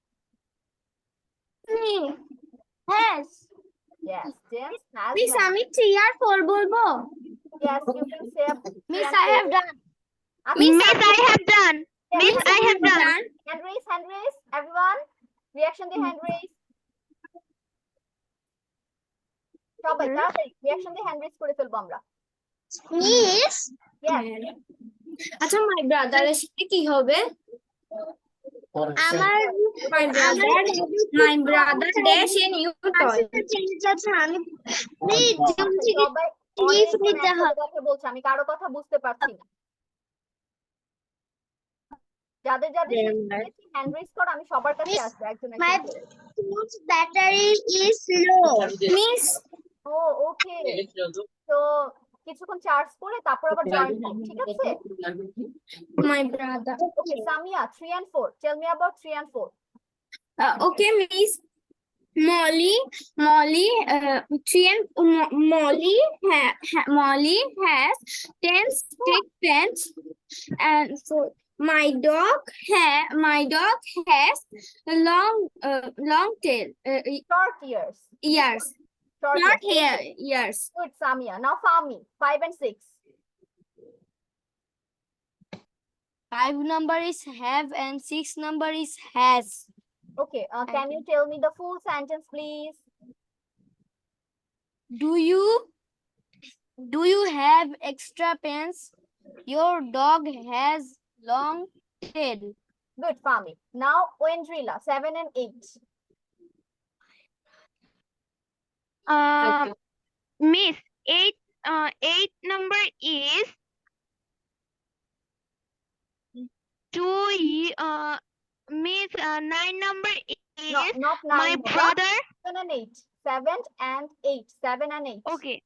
Has. Yes, James has Miss, many. আমি 3 আর 4 বলবো? Yes, you can say Miss, I have done. Miss, I have done. Miss, I have done. Hand raise, everyone. Reaction দিয়ে hand raise. সবাই তাড়াতাড়ি reaction দিয়ে hand raise করে ফেলবো আমরা। Miss, Yes. আচ্ছা, my brother এর সাথে কি হবে? আমার My brother dash in you toy. সবাই অনেক কথা বলছে, আমি কারো কথা বুঝতে পারছি না। যাদের হ্যান্ড রেজ করো, আমি সবার কাছে আসবো একজন my একজন। phone's battery is low. Miss, ও ওকে, তো কিছুক্ষণ চার্জ করে তারপর আবার জয়েন করো, ঠিক আছে? my brother. Okay Samia 3 and 4, tell me about 3 and 4. Okay, Miss. Molly has 10 stick pens, and so my dog has a long tail. Short ears. Ears. Short Short hair. hair. Okay. Yes. Good, Samia. Now Fahmi, 5 and 6. 5 number is have and 6 number is has. Okay, can you tell me the full sentence, please? Do you have extra pants? Your dog has long tail. Good, Fahmi. Now Wendrila, 7 and 8. Miss, eight number is Miss, 9 number No, is not 9. my Baba. brother. 7 and 8. 7 and 8. 7 and 8. Okay.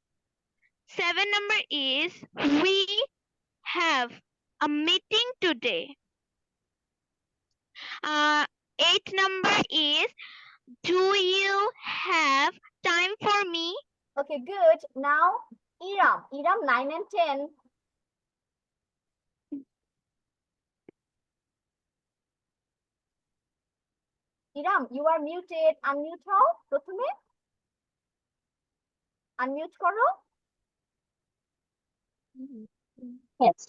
7 number is we have a meeting today. 8 number is do you have time for me? Okay, good. Now Iram. Iram, 9 and 10. Iram, you are muted. Unmute hao প্রথমে। Unmute করো। Yes.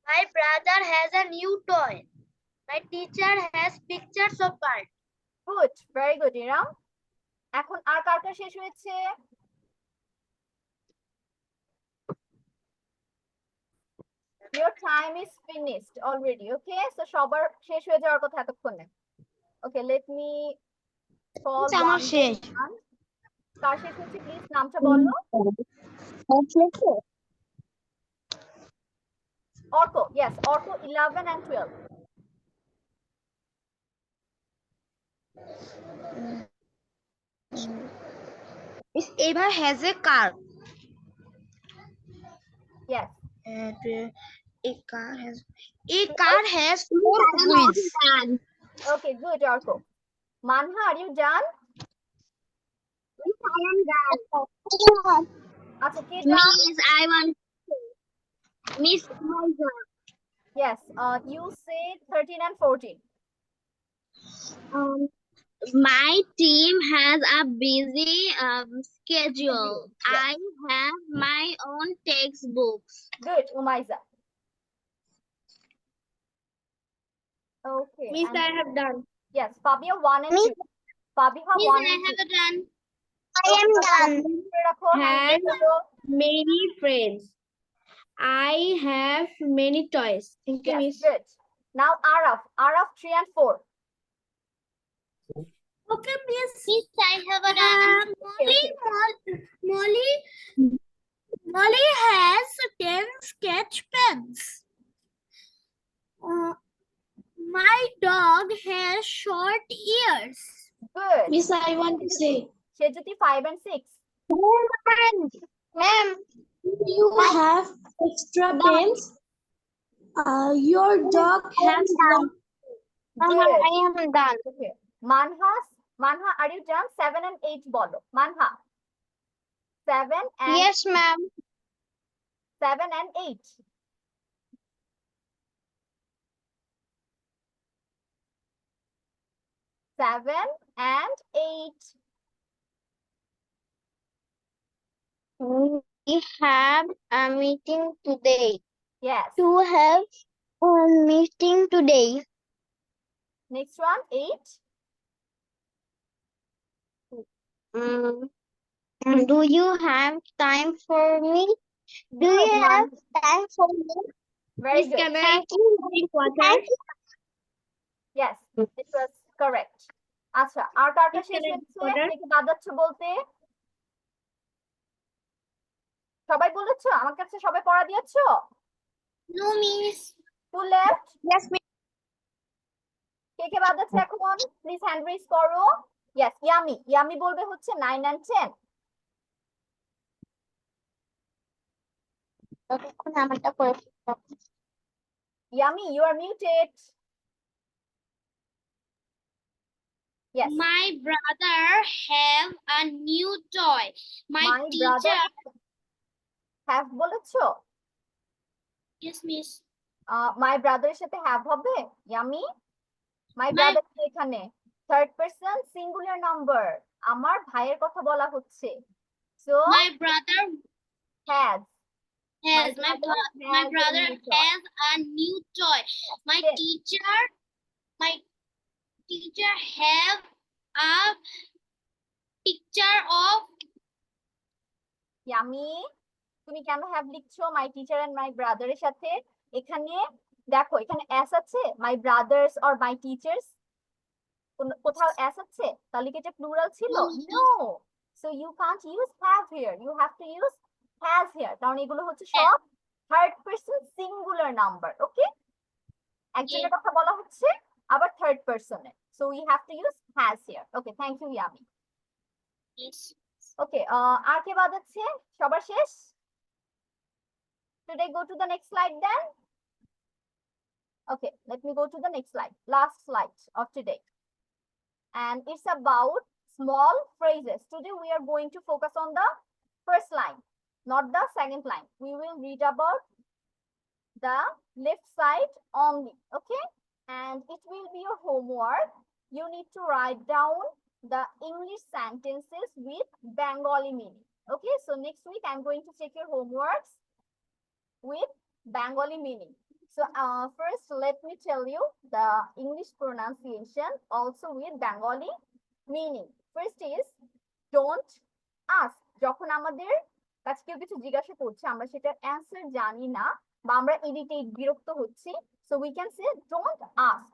My brother has a new toy. My teacher has pictures of birds. Good, very good, Iram. এখন আর কার কার শেষ হয়েছে? Your time is finished already, okay? So সবার শেষ হয়ে যাওয়ার কথা এতক্ষণে। Okay, let me call আমার one শেষ। by one. কার শেষ হয়েছে প্লিজ নামটা বলো। Orko, yes, Orko 11 and 12. Miss Eva has a car. Yes. And a car has 4 wheels. Okay, good, Orko. Manha, are you done? আচ্ছা কে done? I want Miss Yes, you say 13 and 14. My team has a busy schedule. Yes. I have my own textbooks. Good, Umaiza. Okay. Miss, and- I have done. Yes, Fabia 1 and Miss- 2. Fabia 1 and 2. done. I am done. রাখো, Has hand করো। many friends. I have many toys. Thank you, Yes, Miss. good. Now Araf 3 and 4. Okay, Miss. I have a done. Molly has 10 sketch pens. My dog has short ears. Good. Miss, I want to say, Shejuti 5 and 6. Ma'am, you have extra pens. Your dog has long. Good. I am done. Okay. Manha, are you done? 7 and 8 bolo. Manha. 7 and Yes, ma'am. 7 and 8. Seven and 8. We have a meeting today. Yes. To have a meeting today. Next one, 8. Do you have time for me? Do Good, you have time for me? Very good. Thank you. Thank you. Yes, it was correct. আচ্ছা আর কারটা শেষ হয়েছে কে বাদ যাচ্ছে বলতে সবাই বলেছো আমার কাছে সবাই পড়া দিয়েছো No, Miss. Who left? Yes, Miss. কে বাদ যাচ্ছে এখন প্লিজ হ্যান্ড রেজ করো Yes, ইয়ামি বলবে হচ্ছে 9 and 10. ততক্ষণ আমারটা করে Yummy, you are muted. Yes. My brother have a new toy. My brother teacher. have বলেছো Yes, Miss. my brother এর সাথে have হবে Yummy. My brother এখানে Third person singular number. আমার ভাইয়ের কথা বলা হচ্ছে। So My brother has. has My brother my has a brother new toy. has a new toy. My Yes. teacher have a picture of Yami, তুমি কেন have লিখছো my teacher and my brother এর সাথে? এখানে দেখো, এখানে এস আছে, my brothers or my teachers, কোথাও এস আছে? তাহলে কি এটা প্লুরাল ছিল? No. So you can't use have here, you have to use has here, কারণ এগুলো হচ্ছে সব third person singular number. Okay, একজনের কথা বলা হচ্ছে আবার থার্ড পারসনে, so we have to use has here. Okay, thank you Yami. Okay, আর কে বাদ আছে? সবার শেষ? Should I go to the next slide then? Okay, let me go to the next slide, last slide of today. And it's about small phrases. Today we are going to focus on the first line, not the second line. We will read about the left side only, okay? And it will be your homework. You need to write down the English sentences with Bengali meaning. Okay, so next week I'm going to check your homeworks with Bengali meaning. So first let me tell you the English pronunciation also with Bengali meaning. First is don't ask. যখন আমাদের কাছে কেউ কিছু জিজ্ঞাসা করছে, আমরা সেটার answer জানি না বা আমরা ইরিটেট বিরক্ত হচ্ছি, so we can say don't ask.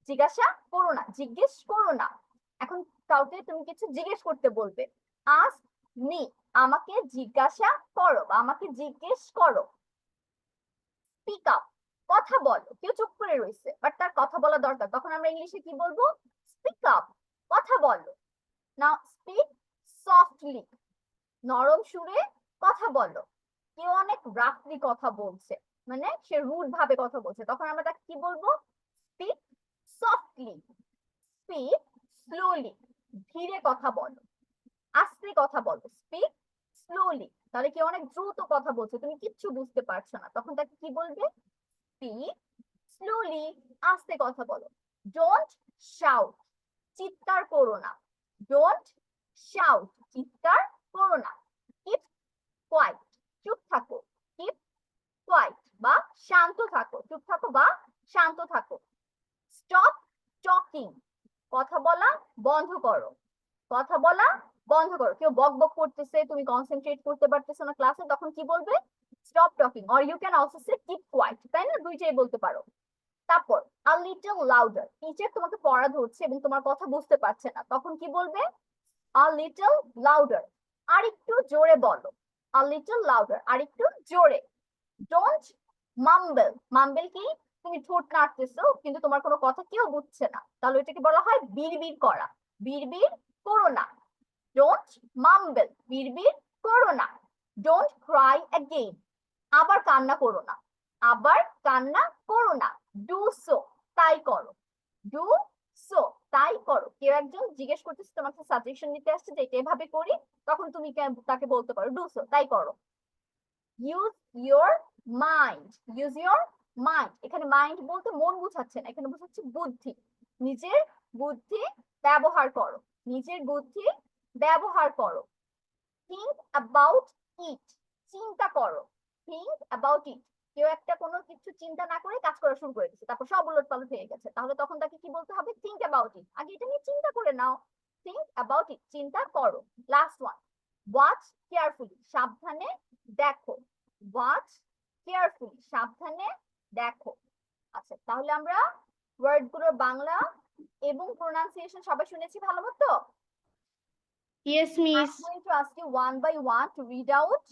জিজ্ঞাসা করো না, জিজ্ঞেস করো না। এখন কাউকে তুমি কিছু জিজ্ঞেস করতে বলবে, ask me, আমাকে জিজ্ঞাসা করো বা আমাকে জিজ্ঞেস করো। স্পিক আপ, কথা বলো। কেউ চুপ করে রয়েছে বাট তার কথা বলা দরকার, তখন আমরা ইংলিশে কি বলবো? স্পিক আপ, কথা বলো। নাও স্পিক সফটলি, নরম সুরে কথা বলো। কেউ অনেক রাফলি কথা বলছে, মানে সে রুড ভাবে কথা বলছে, তখন আমরা তাকে কি বলবো? Speak softly. স্পিক স্লোলি, ধীরে কথা বলো, আস্তে কথা বলো। স্পিক স্লোলি, তাহলে কেউ অনেক দ্রুত কথা বলছে, তুমি কিচ্ছু বুঝতে পারছো না, তখন তাকে কি বলবে? স্পিক স্লোলি, আস্তে কথা বলো। ডোন্ট শাউট, চিৎকার করো না। ডোন্ট শাউট, চিৎকার করো না। কিপ কোয়াইট, চুপ থাকো। কিপ কোয়াইট বা শান্ত থাকো, চুপ থাকো বা শান্ত থাকো। স্টপ টকিং, কথা বলা বন্ধ করো। কথা বলা বন্ধ করো। কেউ বক বক করতেছে, তুমি কনসেন্ট্রেট করতে পারতেছো না ক্লাসে, তখন কি বলবে? Stop talking. Or you can also say keep quiet, তাই না? দুইটাই বলতে পারো। তারপর আ লিটল লাউডার, টিচার তোমাকে পড়া ধরছে এবং তোমার কথা বুঝতে পারছে না, তখন কি বলবে? আ লিটল লাউডার, আর একটু জোরে বলো। আ লিটল লাউডার, আর একটু জোরে। ডোন্ট মাম্বল, মাম্বল কি? তুমি ঠোঁট নাড়তেছো কিন্তু তোমার কোনো কথা কেউ বুঝছে না, তাহলে এটাকে বলা হয় বিড়বিড় করা। বিড়বিড় করো না। ডোন্ট মাম্বল, বিড়বিড় করো না। ডোন্ট ক্রাই অ্যাগেইন, আবার কান্না করো না। আবার কান্না করো না। ডু সো, তাই করো। ডু সো, তাই করো। কেউ একজন জিজ্ঞেস করতেছে, তোমাকে সাজেশন নিতে আসছে যে এটা এভাবে করি, তখন তুমি তাকে বলতে পারো ডু সো, তাই করো। Use your mind, use your mind, এখানে মাইন্ড বলতে মন বুঝাচ্ছে না, এখানে বুঝাচ্ছে বুদ্ধি। নিজের বুদ্ধি ব্যবহার করো, নিজের বুদ্ধি ব্যবহার করো। থিঙ্ক অ্যাবাউট ইট, চিন্তা করো। থিঙ্ক অ্যাবাউট ইট, কেউ একটা কোনো কিছু চিন্তা না করে কাজ করা শুরু করে দিচ্ছে, তারপর সব উলটপালট হয়ে গেছে, তাহলে তখন তাকে কি বলতে হবে? থিঙ্ক অ্যাবাউট ইট, আগে এটা নিয়ে চিন্তা করে নাও। থিঙ্ক অ্যাবাউট ইট, চিন্তা করো। লাস্ট ওয়ান, ওয়াচ কেয়ারফুলি, সাবধানে দেখো। ওয়াচ কেয়ারফুলি, সাবধানে দেখো। আচ্ছা, তাহলে আমরা ওয়ার্ড গুলোর বাংলা এবং প্রোনাউন্সিয়েশন সবাই শুনেছি ভালো মতো? Yes, miss. I'm going to ask you one by one to read out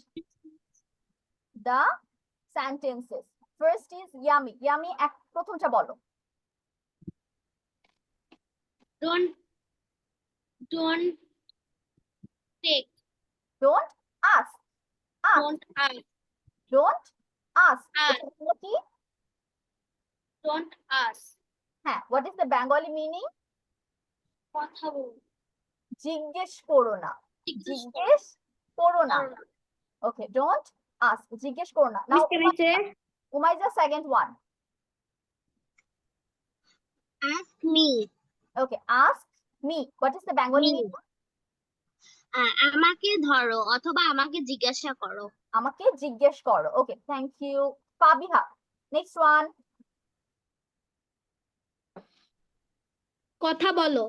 the sentences. First is Yummy. Yummy, প্রথমটা বলো। don't take, Don't ask. Ask. don't ask, Don't ask. Ask. এটা কি? don't ask, হ্যাঁ, what is the Bengali meaning? কথা বল, জিজ্ঞেস করো না। জিজ্ঞেস করো জিজ্ঞেস করো না। না। Okay, don't ask. জিজ্ঞেস করো না। Now, Miss, can I say? Umayza, second one. Ask me. Okay, ask Me. What is the Bengali Me. meaning? আমাকে ধরো অথবা আমাকে জিজ্ঞাসা করো। আমাকে জিজ্ঞেস করো। Okay, thank you. Fabiha. Next one. কথা বলো,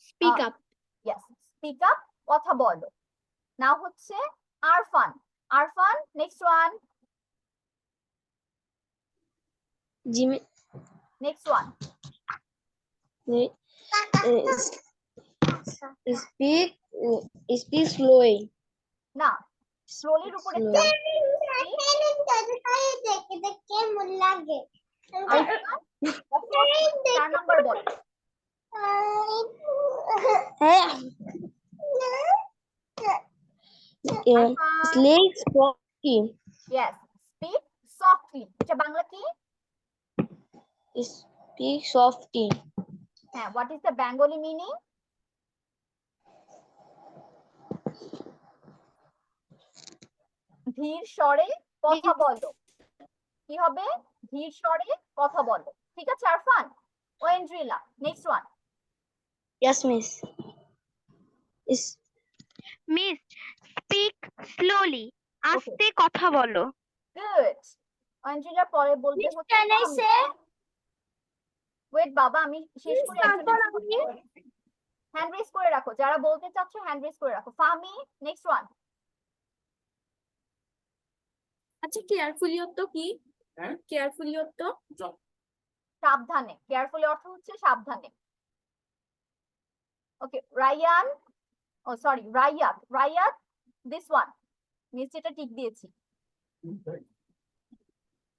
speak Uh, up. Yes, speak up. কথা বলো। Now হচ্ছে Arfan. Arfan, next one. Jimmy, Next one. speak slowly. না, slowly এর উপরে Slow. Arfan, 4 নাম্বার বলো। Arfan, Sleep softly. yes, speak softly. এটা বাংলা কি? Speak softly. হ্যাঁ, what is the Bengali meaning? ধীর স্বরে কথা বলো। কি হবে? ধীর স্বরে কথা বলো। ঠিক আছে Arfan? Oindrila, next one. Yes, miss. Miss, speak slowly. আস্তে কথা বলো। গুড। ওয়েন্ড্রিলা পরে বলবে হচ্ছে Can I say? ওয়েট বাবা, আমি শেষ করে তারপর আমি হ্যান্ড রেজ করে রাখো। যারা বলতে চাচ্ছ হ্যান্ড রেজ করে রাখো। Fahmi, next one. আচ্ছা, কেয়ারফুলি অর্থ কি? কেয়ারফুলি অর্থ সাবধানে। কেয়ারফুলি অর্থ হচ্ছে সাবধানে। Okay, Rayan, oh sorry, Rayat. Rayat, this one. Miss এটা টিক দিয়েছি।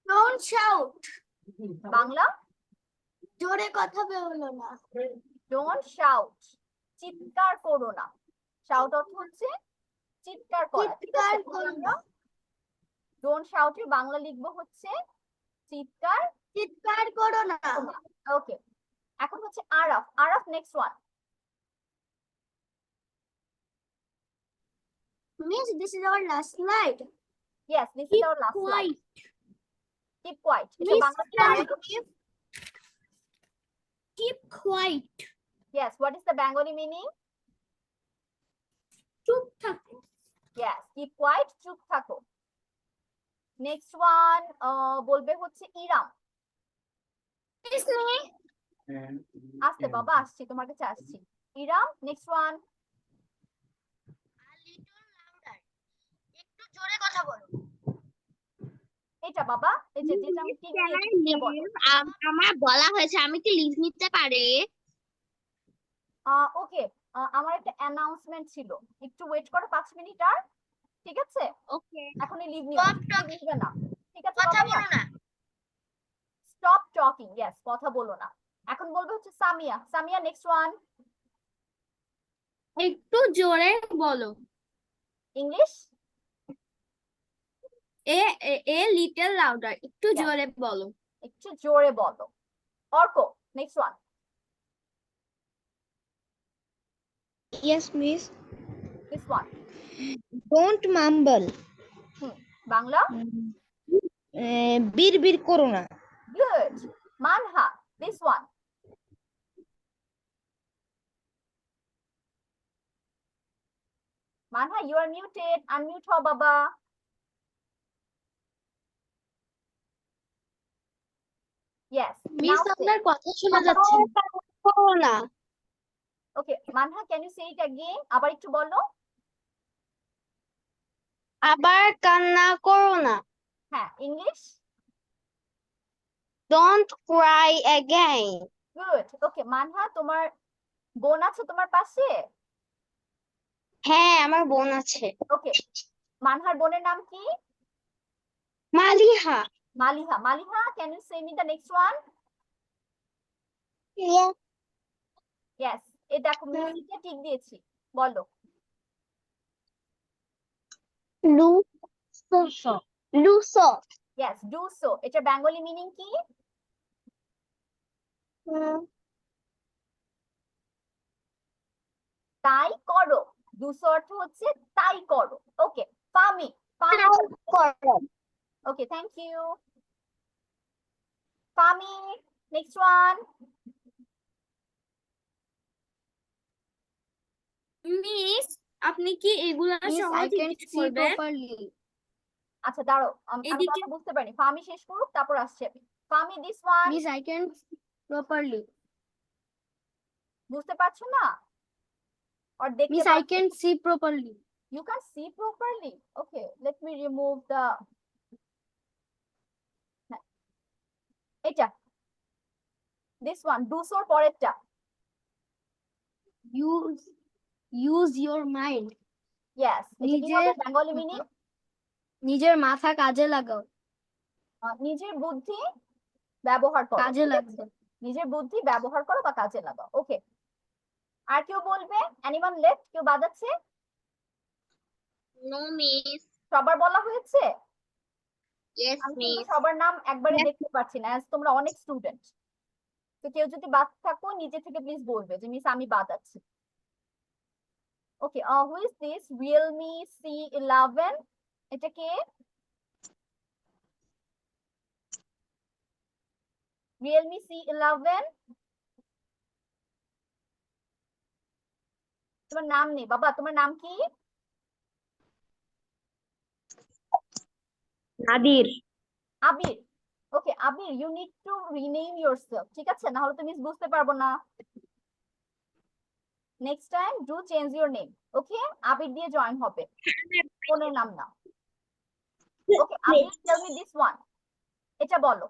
Don't shout, Bangla? জোরে কথা বলো না। ডোন্ট শাউট, চিৎকার করো না। শাউট অর্থ হচ্ছে চিৎকার করা। চিৎকার করো না। ডোন্ট শাউট এর বাংলা লিখবো হচ্ছে চিৎকার চিৎকার করো না। ওকে, এখন হচ্ছে Araf. Araf, next one. Miss, this is our last slide. Yes, this is our last slide. Keep quiet. এটা Miss, বাংলা কি can I বলো? keep quiet? Yes, what is the Bengali meaning? চুপ থাকো। Yes, keep quiet, চুপ থাকো। নেক্সট ওয়ান বলবে হচ্ছে ইরাম। আসতে বাবা, আসছি, তোমার কাছে আসছি। ইরাম, নেক্সট ওয়ান। একটু জোরে কথা বলো। এটা বাবা, এই যে যেটা আমি টিক দিয়েছি, দিয়ে বলো। আমার বলা হয়েছে আমি কি লিভ নিতে পারি? ওকে, আমার একটা অ্যানাউন্সমেন্ট ছিল, একটু ওয়েট করো 5 মিনিট আর। ঠিক আছে, ওকে। এখনই লিভ নিও না। ঠিক আছে, কথা বলো না। Stop talking. ইয়েস, কথা বলো না। এখন বলবে হচ্ছে সামিয়া। Samia, next one. একটু জোরে বলো। ইংলিশ? এ লিটল লাউডার, একটু Yes. জোরে বলো। একটু জোরে বলো। Arko, next one. Yes, miss. This one. Don't mumble. Bangla? বীর বীর করো না। Good. Manha, this one. Manha, you are muted. Unmute হও বাবা। Yes. Miss, now say. আপনার কথা শোনা যাচ্ছে না। করো না। Okay, Manha, can you say it again? আবার একটু বলো। আবার কান্না করো না। হ্যাঁ, English? Don't cry again. Good. Okay, Manha, তোমার বোন আছে তোমার পাশে? হ্যাঁ, আমার বোন আছে। ওকে, মানহার বোনের নাম কি? Maliha. Maliha. Maliha, can you say me the next one? Yes. Yes. এই দেখো, মিউজিকে টিক দিয়েছি, বলো। লুসো। Yes, do so. এটা বেঙ্গলি মিনিং কি? তাই করো। do so অর্থ হচ্ছে তাই করো। Okay, Fami. Okay, thank you. Fami, next one. Miss আপনি কি এগুলা Miss, সহ I can't জিজ্ঞেস see করবেন? properly. আচ্ছা দাঁড়ো, আমি এদিকে কথা বুঝতে পারিনি। ফামি শেষ করুক, তারপর আসছে আমি। Fami, this one Miss, I can't see properly. বুঝতে পারছো না? আর দেখতে Miss, I পাচ্ছ? can't see properly. You can see properly. Okay, let me remove the এটা this one দুশোর পরেরটা। Use your mind. Yes, এটা কি হবে বেঙ্গলি মিনিং? নিজের মাথা কাজে লাগাও। নিজের বুদ্ধি ব্যবহার করো। কাজে ঠিক আছে? লাগাও। নিজের বুদ্ধি ব্যবহার করো বা কাজে লাগাও। ওকে, আর কেউ বলবে? Anyone left? কেউ বাদ আছে? No, miss. সবার বলা হয়েছে? Yes, আমি কিন্তু miss. সবার নাম একবারে দেখতে পাচ্ছি না, তোমরা অনেক স্টুডেন্ট। তো কেউ যদি বাদ থাকো নিজে থেকে প্লিজ বলবে যে মিস আমি বাদ আছি। Okay, who is this? Realme C11, এটা কে? রিয়েলমি C11, তোমার নাম নেই বাবা, তোমার নাম কি? Nadir. Abir. Okay Abir, you need to rename yourself, ঠিক আছে? না হলে তুমি বুঝতে পারবো না। Next time do change your name. Okay, Abir দিয়ে জয়েন হবে, ফোনের নাম না। Okay Abir, tell me this one, এটা বলো।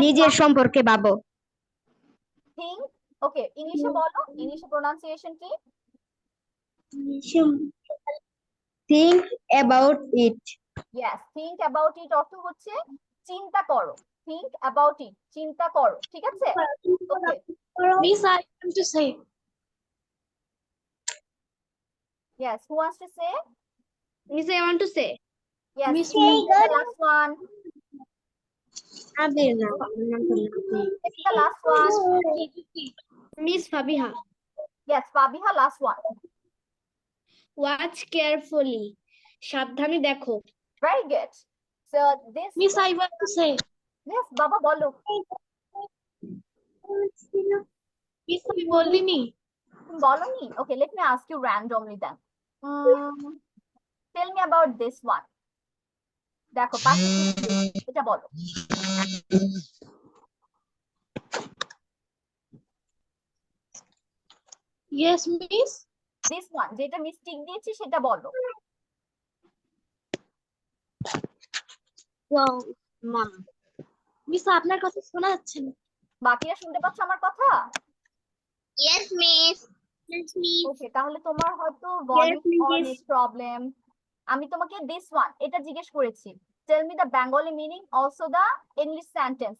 নিজের সম্পর্কে ভাবো। থিঙ্ক। ওকে, ইংলিশে বলো, ইংলিশে প্রোনাউন্সিয়েশন কি? Think about it. Yes, think about it অর্থ হচ্ছে চিন্তা করো। থিঙ্ক অ্যাবাউট ইট, চিন্তা করো, ঠিক আছে? ওকে, Miss, I want to say. Yes, who wants to say? Miss, I want to say. Yes, Miss, the last one. আবির না, Take the last one. Miss Fabiha, Yes, Fabiha, last one. watch carefully. সাবধানে দেখো। Very good. So this. Miss, I want to say. Yes, Baba বলো। Miss, আমি বলিনি। বলোনি? Okay, let me ask you randomly then. Tell me about this one. দেখো পাশে এটা বলো। Yes, miss. This one, যেটা মিস্টেক দিয়েছি সেটা বলো। Mom. Miss, আপনার কথা শোনা যাচ্ছে না। বাকিরা শুনতে পাচ্ছ আমার কথা? Yes, miss. Yes, miss. ওকে, তাহলে তোমার হয়তো ভলিউম অর নেট প্রবলেম। আমি তোমাকে this one এটা জিজ্ঞেস করেছি। Tell me the Bengali meaning, also the English sentence.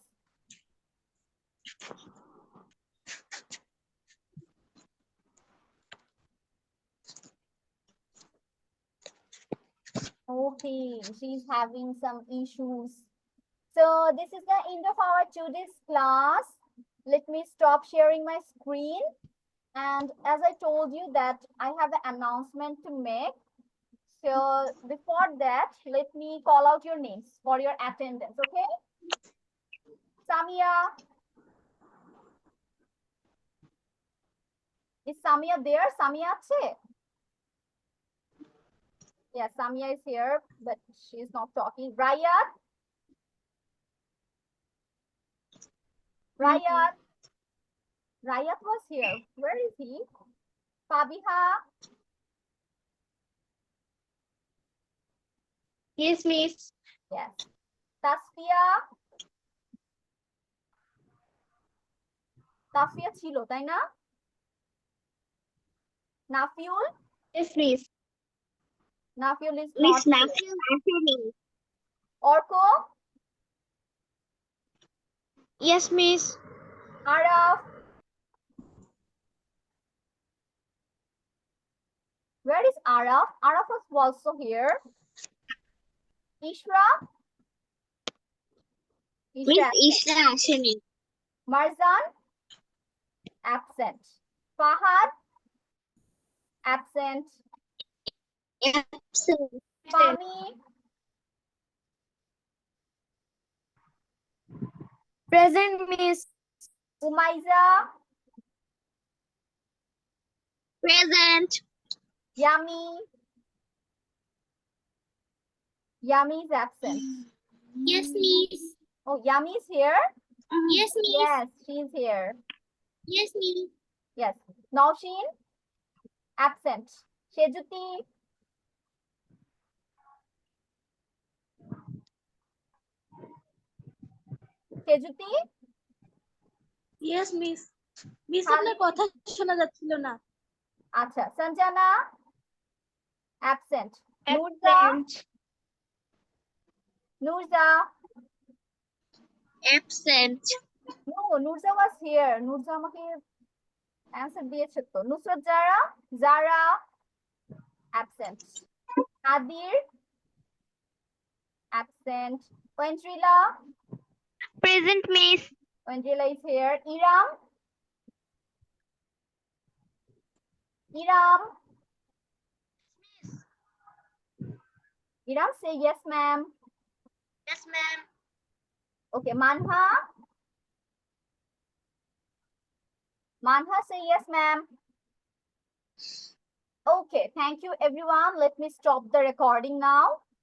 Okay, she's having some issues. So this is the end of our today's class. Let me stop sharing my screen. And as I told you that I have an announcement to make. So before that, let me call out your names for your attendance, okay? Samia. Is Samia there? Samia আছে? Yeah, Samia is here, but she's not talking. Rayat. Rayat. Rayat was here. Where is he? Fabiha. Yes, miss. Yes. Tasfia. Tasfia ছিল তাই না? Nafiul. Yes, miss. Nafiul is Miss not Nafi, Nafi. Orko. Yes, miss. Araf. Where is Araf? Araf was also here. Ishra. Miss Isha আসেনি। Marzan. Absent. Fahad. Absent. Absent. Fami. Present, Miss. Umaiza, Present. Yummy. Yummy is absent. Yes, Miss. Oh, Yummy is here? Yes, Miss. Yes, she is here. Yes, Miss. Yes. Naushin, absent. Shejuti, Shejuti, Yes, Miss. Miss Hal- আপনার কথা শোনা যাচ্ছিল না। acha. Sanjana, absent. Nurza, Nurza. Absent. No, Nurza was here. Nurza আমাকে answer দিয়েছে তো। Nusrat Zara, Zara, absent. Nadir, absent. Wentrila, Present, Miss. Wentrila is here. Iram, Iram. Iram, say yes, ma'am. Yes, ma'am. Okay, Manha. Manha, say yes, ma'am. Okay, thank you, everyone. Let me stop the recording now.